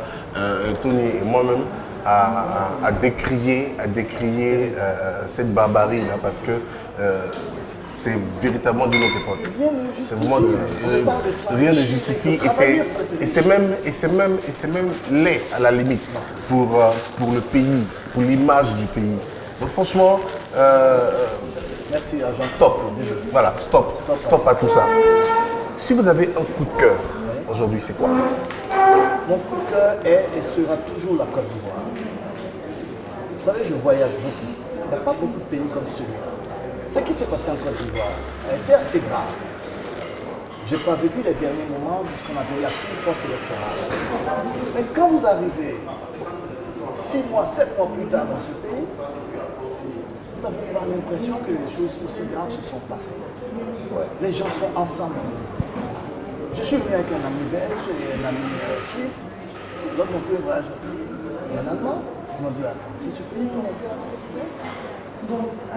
Tony et moi-même, à décrier cette barbarie-là, parce que c'est véritablement d'une autre époque. Rien ne justifie. Et c'est même laid à la limite pour le pays, pour l'image du pays. Donc franchement, merci, stop. Voilà, stop à tout ça. Si vous avez un coup de cœur aujourd'hui, c'est quoi? Mon coup de cœur est et sera toujours la Côte d'Ivoire. Vous savez, je voyage beaucoup. Il n'y a pas beaucoup de pays comme celui-là. Ce qui s'est passé en Côte d'Ivoire a été assez grave. Je n'ai pas vécu les derniers moments de ce qu'on appelle la crise post-électorale. Mais quand vous arrivez 6 mois, 7 mois plus tard dans ce pays, vous n'avez pas l'impression que les choses aussi graves se sont passées. Les gens sont ensemble. Je suis venu avec un ami belge et un ami suisse. L'autre on fait un voyage et un Allemand. Ils m'ont dit, attends, c'est ce pays qu'on a vu à la télévision?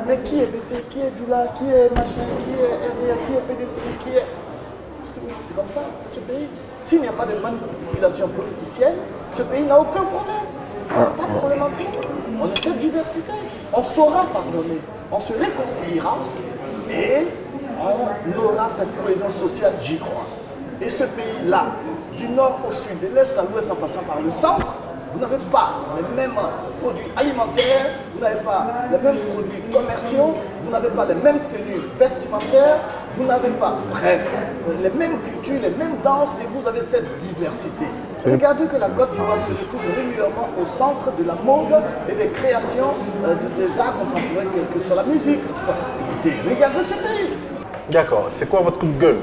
Mais qui est BT, qui est Djoula, qui est machin, qui est RDA, qui est PDC, qui est... C'est comme ça, c'est ce pays. S'il n'y a pas de manipulation politicienne, ce pays n'a aucun problème. On n'a pas de problème en tout. On a cette diversité. On saura pardonner, on se réconciliera et on aura cette cohésion sociale, j'y crois. Et ce pays-là, du nord au sud, de l'est à l'ouest en passant par le centre, vous n'avez pas les mêmes produits alimentaires, vous n'avez pas les mêmes produits commerciaux, vous n'avez pas les mêmes tenues vestimentaires, vous n'avez pas, bref, les mêmes cultures, les mêmes danses, et vous avez cette diversité. Regardez que la Côte d'Ivoire se retrouve régulièrement au centre de la mode et des créations des arts contemporains, quelle que soit la musique. Écoutez, regardez ce pays. D'accord. C'est quoi votre coup de gueule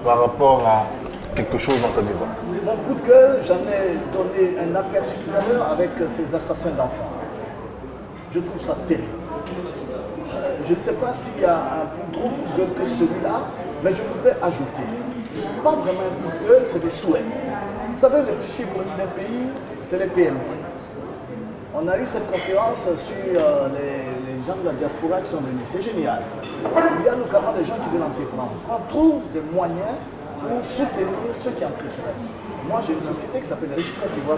par rapport à quelque chose en Côte d'Ivoire? Mon coup de gueule, j'en ai donné un aperçu tout à l'heure avec ces assassins d'enfants. Je trouve ça terrible. Je ne sais pas s'il y a un plus gros coup de gueule que celui-là, mais je voudrais ajouter. Ce n'est pas vraiment un coup de gueule, c'est des souhaits. Vous savez, le tissu économique d'un pays, c'est les PME. On a eu cette conférence sur les gens de la diaspora qui sont venus. C'est génial. Il y a notamment des gens qui veulent entreprendre. On trouve des moyens pour soutenir ceux qui entreprennent. Moi, j'ai une société qui s'appelle Riche Côte d'Ivoire.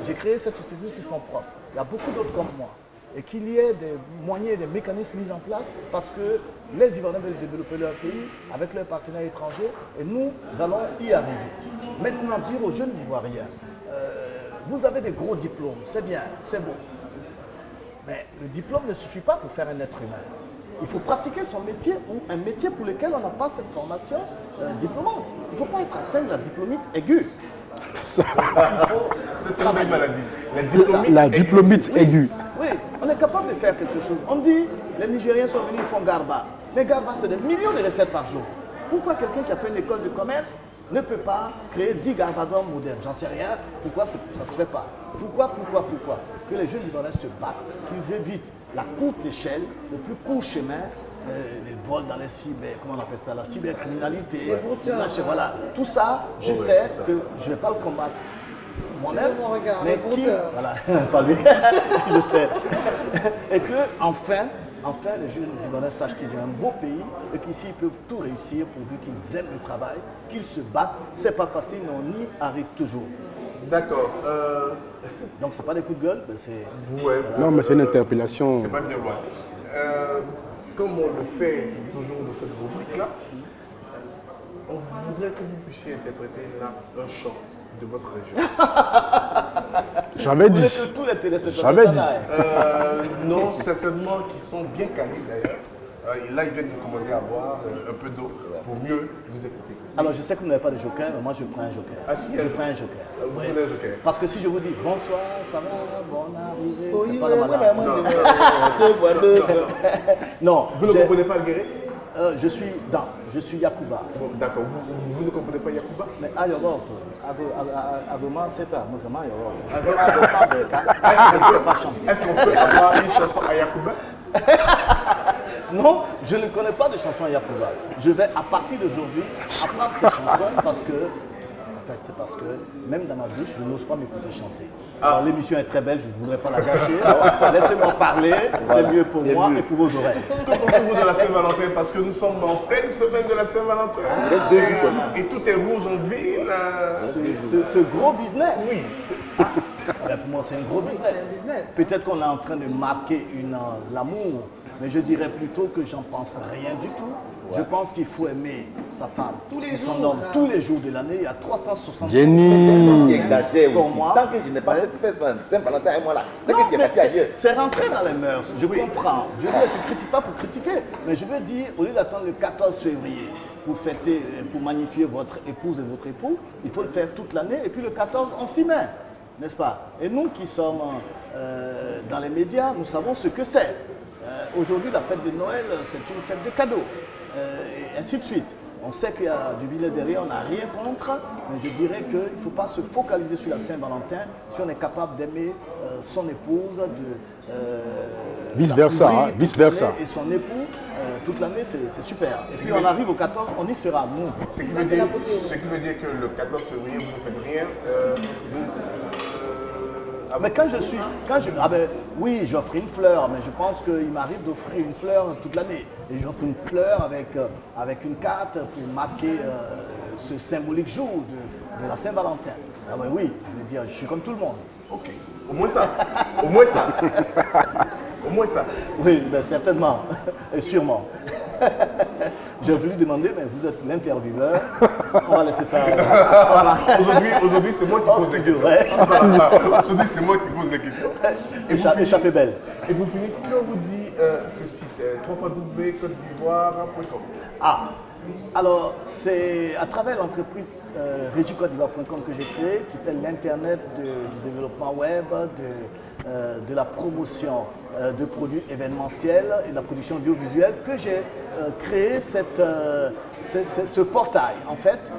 J'ai créé cette société sur fonds propres. Il y a beaucoup d'autres comme moi. Et qu'il y ait des moyens et des mécanismes mis en place parce que les Ivoiriens veulent développer leur pays avec leurs partenaires étrangers et nous allons y arriver. Maintenant, dire aux jeunes Ivoiriens, vous avez des gros diplômes, c'est bien, c'est beau. Mais le diplôme ne suffit pas pour faire un être humain. Il faut pratiquer son métier ou un métier pour lequel on n'a pas cette formation diplômante. Il ne faut pas être atteint de la diplomite aiguë. C'est une maladie. La diplomite aiguë. Oui, on est capable de faire quelque chose. On dit, les Nigériens sont venus, ils font garba. Mais garba, c'est des millions de recettes par jour. Pourquoi quelqu'un qui a fait une école de commerce ne peut pas créer 10 garbadors modernes? J'en sais rien. Pourquoi ça ne se fait pas? Pourquoi? Que les jeunes Ivoiriens se battent, qu'ils évitent la courte échelle, le plus court chemin, les vols dans les cyber, comment on appelle ça, la cybercriminalité. Voilà, tout ça, je sais que je ne vais pas le combattre moi-même, mais qui, voilà, pas lui, je sais, et que enfin, les jeunes Ivoiriens sachent qu'ils ont un beau pays et qu'ici ils peuvent tout réussir pourvu qu'ils aiment le travail, qu'ils se battent. C'est pas facile, mais on y arrive toujours. D'accord. Donc c'est pas des coups de gueule, mais c'est... Ouais, non, mais c'est une interpellation. C'est pas bien loin. comme on le fait toujours dans cette rubrique-là, on voudrait que vous puissiez interpréter là un chant de votre région. J'avais dit. Tous les téléspectateurs. J'avais dit. Non, certainement qui sont bien calés d'ailleurs. Et là, ils viennent de commander à boire un peu d'eau pour mieux vous écouter. Alors, je sais que vous n'avez pas de joker, mais moi, je prends un joker. Ah si, je prends un joker. Vous prenez un joker. Parce que si je vous dis bonsoir, ça va, bonne arrivée, Oui, c'est pas la madame. Non, vous ne comprenez pas le guéret? Je suis Yakuba. Bon, d'accord, vous ne comprenez pas Yakuba? Mais Ayorop, Agoma, c'est à moi, Est-ce qu'on peut avoir une chanson à Yakuba? Non, je ne connais pas de chansons à Yakuba. Je vais, à partir d'aujourd'hui, apprendre ces chansons parce que, en fait, c'est parce que, même dans ma douche, je n'ose pas m'écouter chanter. Alors, l'émission est très belle, je ne voudrais pas la gâcher. Laissez-moi parler, c'est mieux pour moi et pour vos oreilles. Que pensez-vous de la Saint-Valentin? Parce que nous sommes en pleine semaine de la Saint-Valentin. Et tout est rouge en ville. Ce gros business. Oui. Pour moi, c'est un gros business. Peut-être qu'on est en train de marquer l'amour, mais je dirais plutôt que j'en pense rien du tout. Ouais. Je pense qu'il faut aimer sa femme et son homme tous les jours de l'année. Il y a 360 Jenny qui exagère pour aussi. moi. Tant que je n'ai pas fait Saint-Valentin et moi là, c'est que tu es parti ailleurs. C'est rentré dans les mœurs, je comprends. Je ne critique pas pour critiquer, mais je veux dire, au lieu d'attendre le 14 février pour fêter, pour magnifier votre épouse et votre époux, il faut le faire toute l'année et puis le 14, on s'y met, n'est-ce pas? Et nous qui sommes dans les médias, nous savons ce que c'est. Aujourd'hui, la fête de Noël, c'est une fête de cadeaux, et ainsi de suite. On sait qu'il y a du business derrière, on n'a rien contre, mais je dirais qu'il ne faut pas se focaliser sur la Saint-Valentin si on est capable d'aimer son épouse, vice-versa, vice-versa. Et son époux, toute l'année, c'est super. Et puis on arrive au 14, on y sera, nous. Ce qui veut dire que le 14 février, vous ne faites rien. Mais oui, j'offre une fleur, mais je pense qu'il m'arrive d'offrir une fleur toute l'année. Et j'offre une fleur avec une carte pour marquer ce symbolique jour de la Saint-Valentin. Ah ben oui, je veux dire, je suis comme tout le monde. Ok, au moins ça. Au moins ça. Au moins ça. Oui, ben certainement, et sûrement. J'ai voulu demander, mais vous êtes l'intervieweur. On va laisser ça. Voilà. Aujourd'hui, c'est moi qui pose des questions. Aujourd'hui, c'est moi qui pose des questions. Échappée belle. Et pour finir, que vous dit ce site www.côtedivoire.com? Ah, alors c'est à travers l'entreprise RegicôteDivoire.com que j'ai créé, qui fait l'internet du développement web, de la promotion de produits événementiels et de la production audiovisuelle, que j'ai créé ce portail. En fait,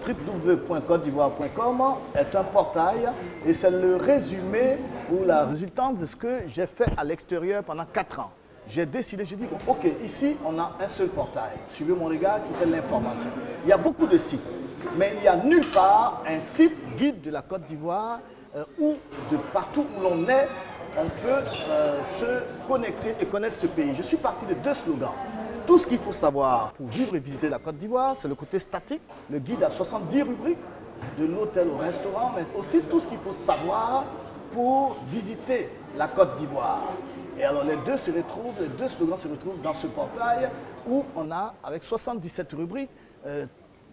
www.côtedivoire.com est un portail et c'est le résumé ou la résultante de ce que j'ai fait à l'extérieur pendant 4 ans. J'ai décidé, j'ai dit, ok, ici on a un seul portail, suivez mon regard, qui fait l'information. Il y a beaucoup de sites, mais il n'y a nulle part un site guide de la Côte d'Ivoire où de partout où l'on est, on peut se connecter et connaître ce pays. Je suis parti de 2 slogans. Tout ce qu'il faut savoir pour vivre et visiter la Côte d'Ivoire, c'est le côté statique. Le guide a 70 rubriques, de l'hôtel au restaurant, mais aussi tout ce qu'il faut savoir pour visiter la Côte d'Ivoire. Et alors les deux slogans se retrouvent dans ce portail où on a, avec 77 rubriques,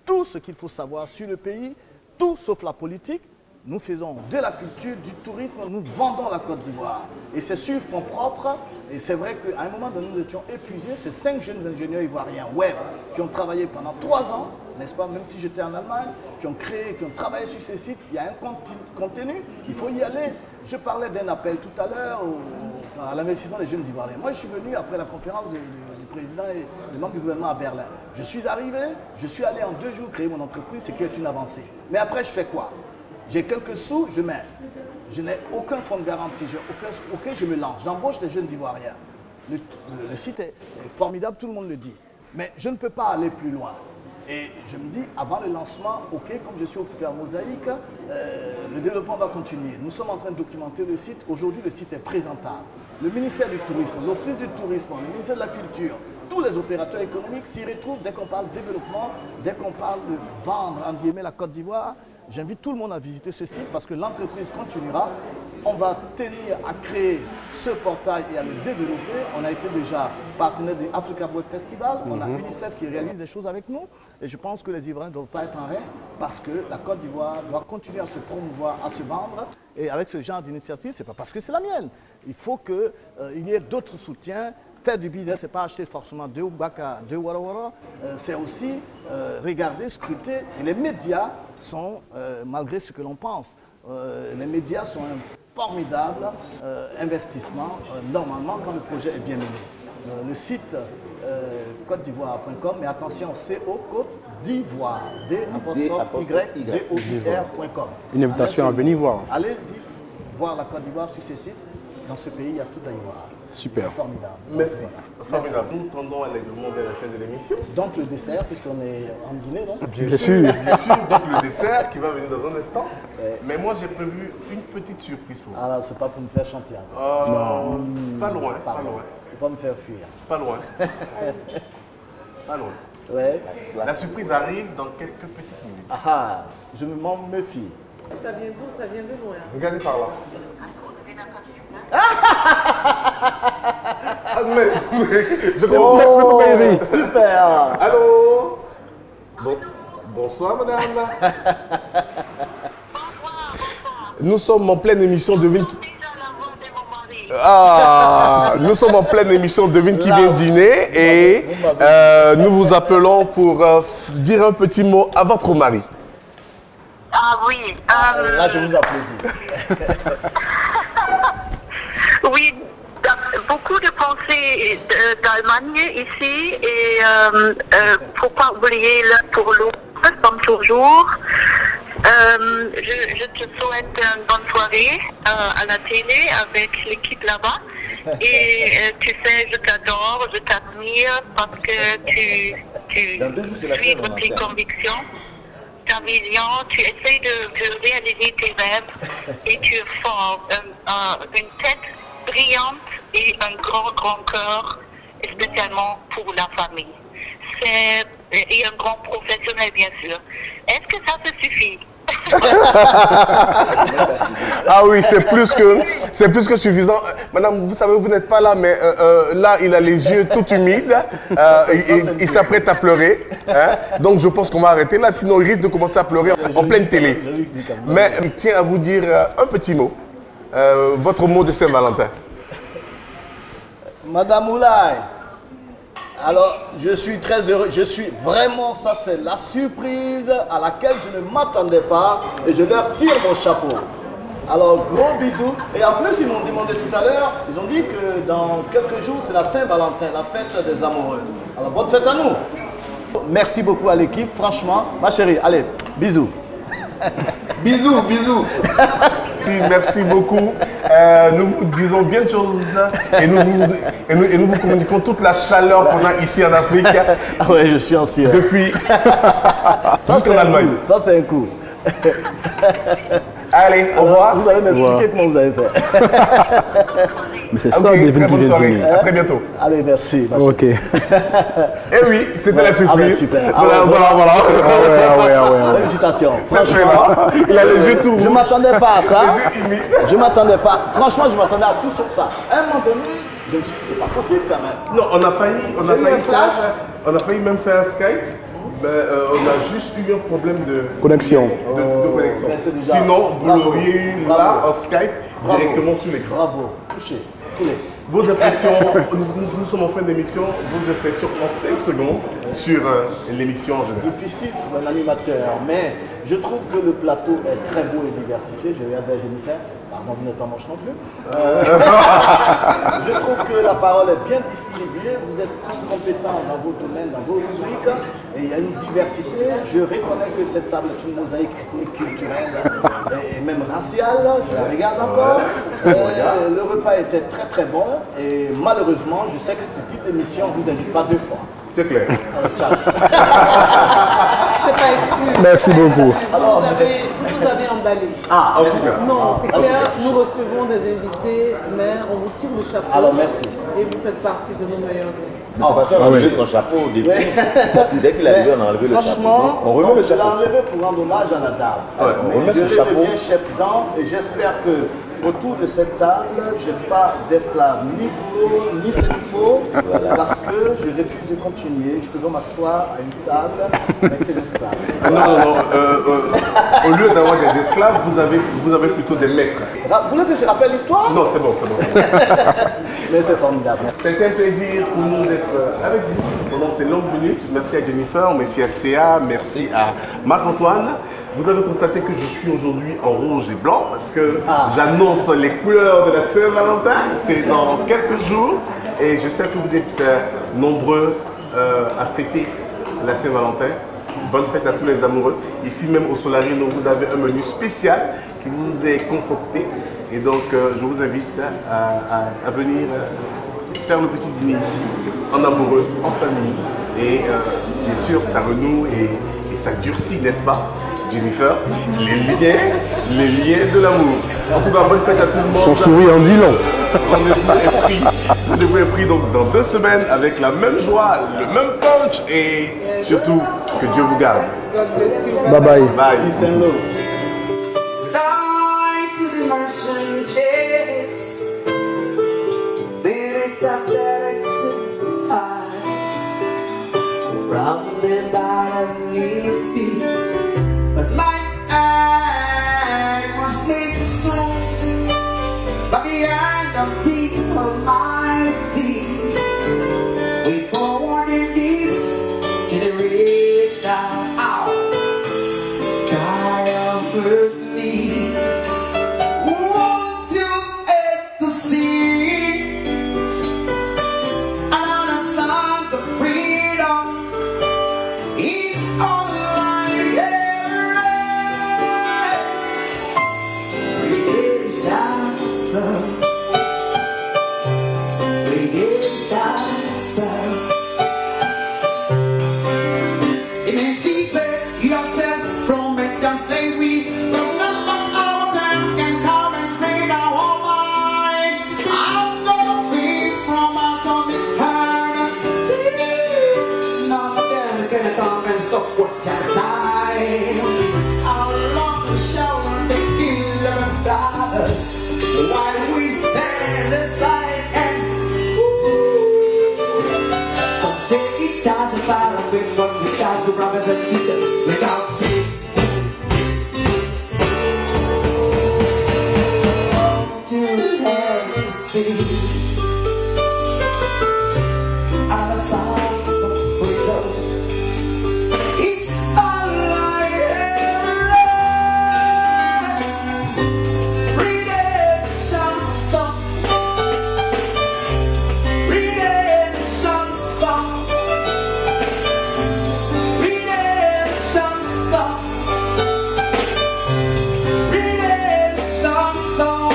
tout ce qu'il faut savoir sur le pays, tout sauf la politique. Nous faisons de la culture, du tourisme, nous vendons la Côte d'Ivoire. Et c'est sur fonds propres. Et c'est vrai qu'à un moment donné, nous étions épuisés. Ces 5 jeunes ingénieurs ivoiriens web qui ont travaillé pendant 3 ans, n'est-ce pas, même si j'étais en Allemagne, qui ont travaillé sur ces sites. Il y a un contenu, il faut y aller. Je parlais d'un appel tout à l'heure à l'investissement des jeunes Ivoiriens. Moi, je suis venu après la conférence du président et des membres du gouvernement à Berlin. Je suis arrivé, je suis allé en 2 jours créer mon entreprise, ce qui est une avancée. Mais après, je fais quoi? J'ai quelques sous, je mets. Je n'ai aucun fonds de garantie, je me lance. J'embauche des jeunes Ivoiriens. Le site est formidable, tout le monde le dit. Mais je ne peux pas aller plus loin. Et je me dis, avant le lancement, ok, comme je suis occupé à Mosaïque, le développement va continuer. Nous sommes en train de documenter le site. Aujourd'hui, le site est présentable. Le ministère du Tourisme, l'Office du Tourisme, le ministère de la Culture, tous les opérateurs économiques s'y retrouvent dès qu'on parle développement, dès qu'on parle de vendre, entre guillemets, la Côte d'Ivoire. J'invite tout le monde à visiter ce site parce que l'entreprise continuera. on va tenir à créer ce portail et à le développer. On a été déjà partenaire du Africa Web Festival. On a UNICEF qui réalise des choses avec nous. Et je pense que les Ivoiriens ne doivent pas être en reste parce que la Côte d'Ivoire doit continuer à se promouvoir, à se vendre. Et avec ce genre d'initiative, ce n'est pas parce que c'est la mienne. Il faut qu'il y ait d'autres soutiens. Faire du business, ce n'est pas acheter forcément 2 Baka, 2 Warawara. C'est aussi regarder, scruter. Et les médias sont, malgré ce que l'on pense, les médias sont un formidable investissement, normalement, quand le projet est bien mené. Le site Côte d'Ivoire.com, mais attention, CO Côte d'Ivoire, D'_Y-D-O-I-R.com. Une invitation à venir voir. Allez voir la Côte d'Ivoire sur ces sites. Dans ce pays, il y a tout à y voir. Super. Formidable. Merci. Formidable. Nous tendons allègrement vers la fin de l'émission. Donc le dessert, puisqu'on est en dîner, non? Bien sûr. Bien sûr, donc le dessert qui va venir dans un instant. Mais moi, j'ai prévu une petite surprise pour vous. Ah là, c'est pas pour me faire chanter. Non. Pas loin, pas loin. Faut pas me faire fuir. Pas loin. Pas loin. Ouais. La surprise arrive dans quelques petites minutes. Ah, je m'en méfie. Ça vient d'où? Ça vient de loin. Regardez par là. Ah, mais je comprends. Super. Allô. Bonsoir, madame. Nous sommes en pleine émission Devine qui... Ah, nous sommes en pleine émission Devine qui vient dîner et nous vous appelons pour dire un petit mot à votre mari. Ah oui. Là, je vous applaudis. Oui, beaucoup de pensées d'Allemagne ici et faut pas oublier l'un pour l'autre, comme toujours. Je te souhaite une bonne soirée à la télé avec l'équipe là-bas. Et tu sais, je t'adore, je t'admire parce que tu suis tes convictions, ta vision, tu essaies de réaliser tes rêves et tu es fort, une tête brillante et un grand cœur, spécialement pour la famille. Et un grand professionnel, bien sûr. Est-ce que ça te suffit? Ah oui, c'est plus que suffisant. Madame, vous savez, vous n'êtes pas là, mais là, il a les yeux tout humides. Il s'apprête à pleurer. Hein? Donc, je pense qu'on va arrêter là, sinon il risque de commencer à pleurer en pleine télé. Mais il tient à vous dire un petit mot. Votre mot de Saint-Valentin. Madame Moulay, alors je suis très heureux, je suis vraiment, ça c'est la surprise à laquelle je ne m'attendais pas et je leur tire mon chapeau. Alors gros bisous et en plus ils m'ont demandé tout à l'heure, ils ont dit que dans quelques jours c'est la Saint-Valentin, la fête des amoureux. Alors bonne fête à nous. Merci beaucoup à l'équipe, franchement, ma chérie, allez, bisous. Bisous, bisous. Merci beaucoup. Nous vous disons bien de choses et nous vous communiquons toute la chaleur qu'on a ici en Afrique. Ah ouais, je suis en Syrie. Depuis jusqu'en Allemagne. Ça c'est un coup. Allez, au revoir. Vous allez m'expliquer comment vous avez fait. Mais c'est ça, Devine qui vient dîner. À très bientôt. Allez, merci. Ok. Et oui, c'était la surprise. Ah ouais, super. Voilà. Ouais. Félicitations. C'est fait là. Il a les yeux tout rouges. Je ne m'attendais pas à ça. Je ne m'attendais pas. Franchement, je m'attendais à tout sauf ça. À un moment donné, je me suis dit, c'est pas possible quand même. Non, on a failli même faire un Skype. Mais on a juste eu un problème de connexion. Sinon, vous l'auriez eu là en Skype directement sur l'écran. Bravo, touché, coulé. Vos impressions, nous sommes en fin d'émission, vos impressions en 5 secondes sur l'émission en général. Difficile pour un animateur, mais je trouve que le plateau est très beau et diversifié. Je regarde vers Jennifer. Pardon, vous n'êtes pas moche non plus. Je trouve que la parole est bien distribuée. Vous êtes tous compétents dans vos domaines, dans vos rubriques. Et il y a une diversité. Je reconnais que cette table est une mosaïque ethnique, culturelle et même raciale. Je la regarde encore. Le repas était très très bon. Et malheureusement, je sais que ce type d'émission ne vous invite pas 2 fois. C'est clair. C'est pas exclu. Merci beaucoup. Alors, vous avez emballé. Ah, merci. Non, c'est clair, nous recevons des invités, mais on vous tire le chapeau. Alors, merci. Et vous faites partie de nos meilleurs invités. Ah, on va faire enlever son chapeau au début. Dès qu'il est arrivé, on a enlevé le chapeau. Franchement, On remet le je l'ai chapeau. enlevé pour rendre hommage à la dame. On remet je ce chapeau. redeviens chef d'an et j'espère que autour de cette table, je n'ai pas d'esclaves, ni boulot, ni ce qu'il faut, parce que je refuse de continuer. Je peux donc m'asseoir à une table avec ces esclaves. Non. Au lieu d'avoir des esclaves, vous avez plutôt des maîtres. Vous voulez que je rappelle l'histoire? Non, c'est bon. Mais c'est formidable. C'était un plaisir pour nous d'être avec vous pendant ces longues minutes. Merci à Jennifer, merci à Céa, merci à Marc-Antoine. Vous avez constaté que je suis aujourd'hui en rouge et blanc parce que j'annonce les couleurs de la Saint-Valentin. C'est dans quelques jours et je sais que vous êtes nombreux à fêter la Saint-Valentin. Bonne fête à tous les amoureux. Ici même au Solarino, vous avez un menu spécial qui vous est concocté. Et donc, je vous invite à venir faire le petit dîner ici, en amoureux, en famille. Et bien sûr, ça renoue et ça durcit, n'est-ce pas, Jennifer? Les liens de l'amour. En tout cas, bonne fête à tout le monde. Son sourire en dit long. Rendez-vous est pris donc dans 2 semaines avec la même joie, le même punch et surtout que Dieu vous garde. Bye bye. Bye. Peace and love. Round and bottom his feet, but my eye was made soon by the hand of deep Almighty. We forward in this generation, triumphantly. Won't you ever see another sons of freedom? It's online, redemption, emancipate yourselves from mental slavery. Cause none but ourselves can come and free our mind. I'm gonna free from atomic burn. None of them can come and stop what I die. How long shall the kill of brothers while we stand aside and some say it doesn't matter when we got to brothers and sisters without sin. To have to see our song of freedom. It's all I redemption song. Redemption song. Redemption song. Redemption song.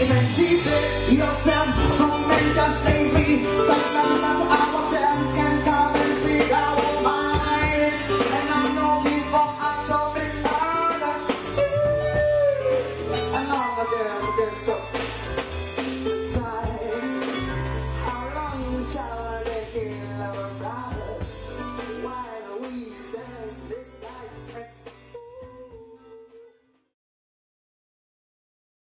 Emancipate yourselves from mental slavery. Cause none of ourselves can come and free our mind. And I know we from atomic murder. And none of them can stop.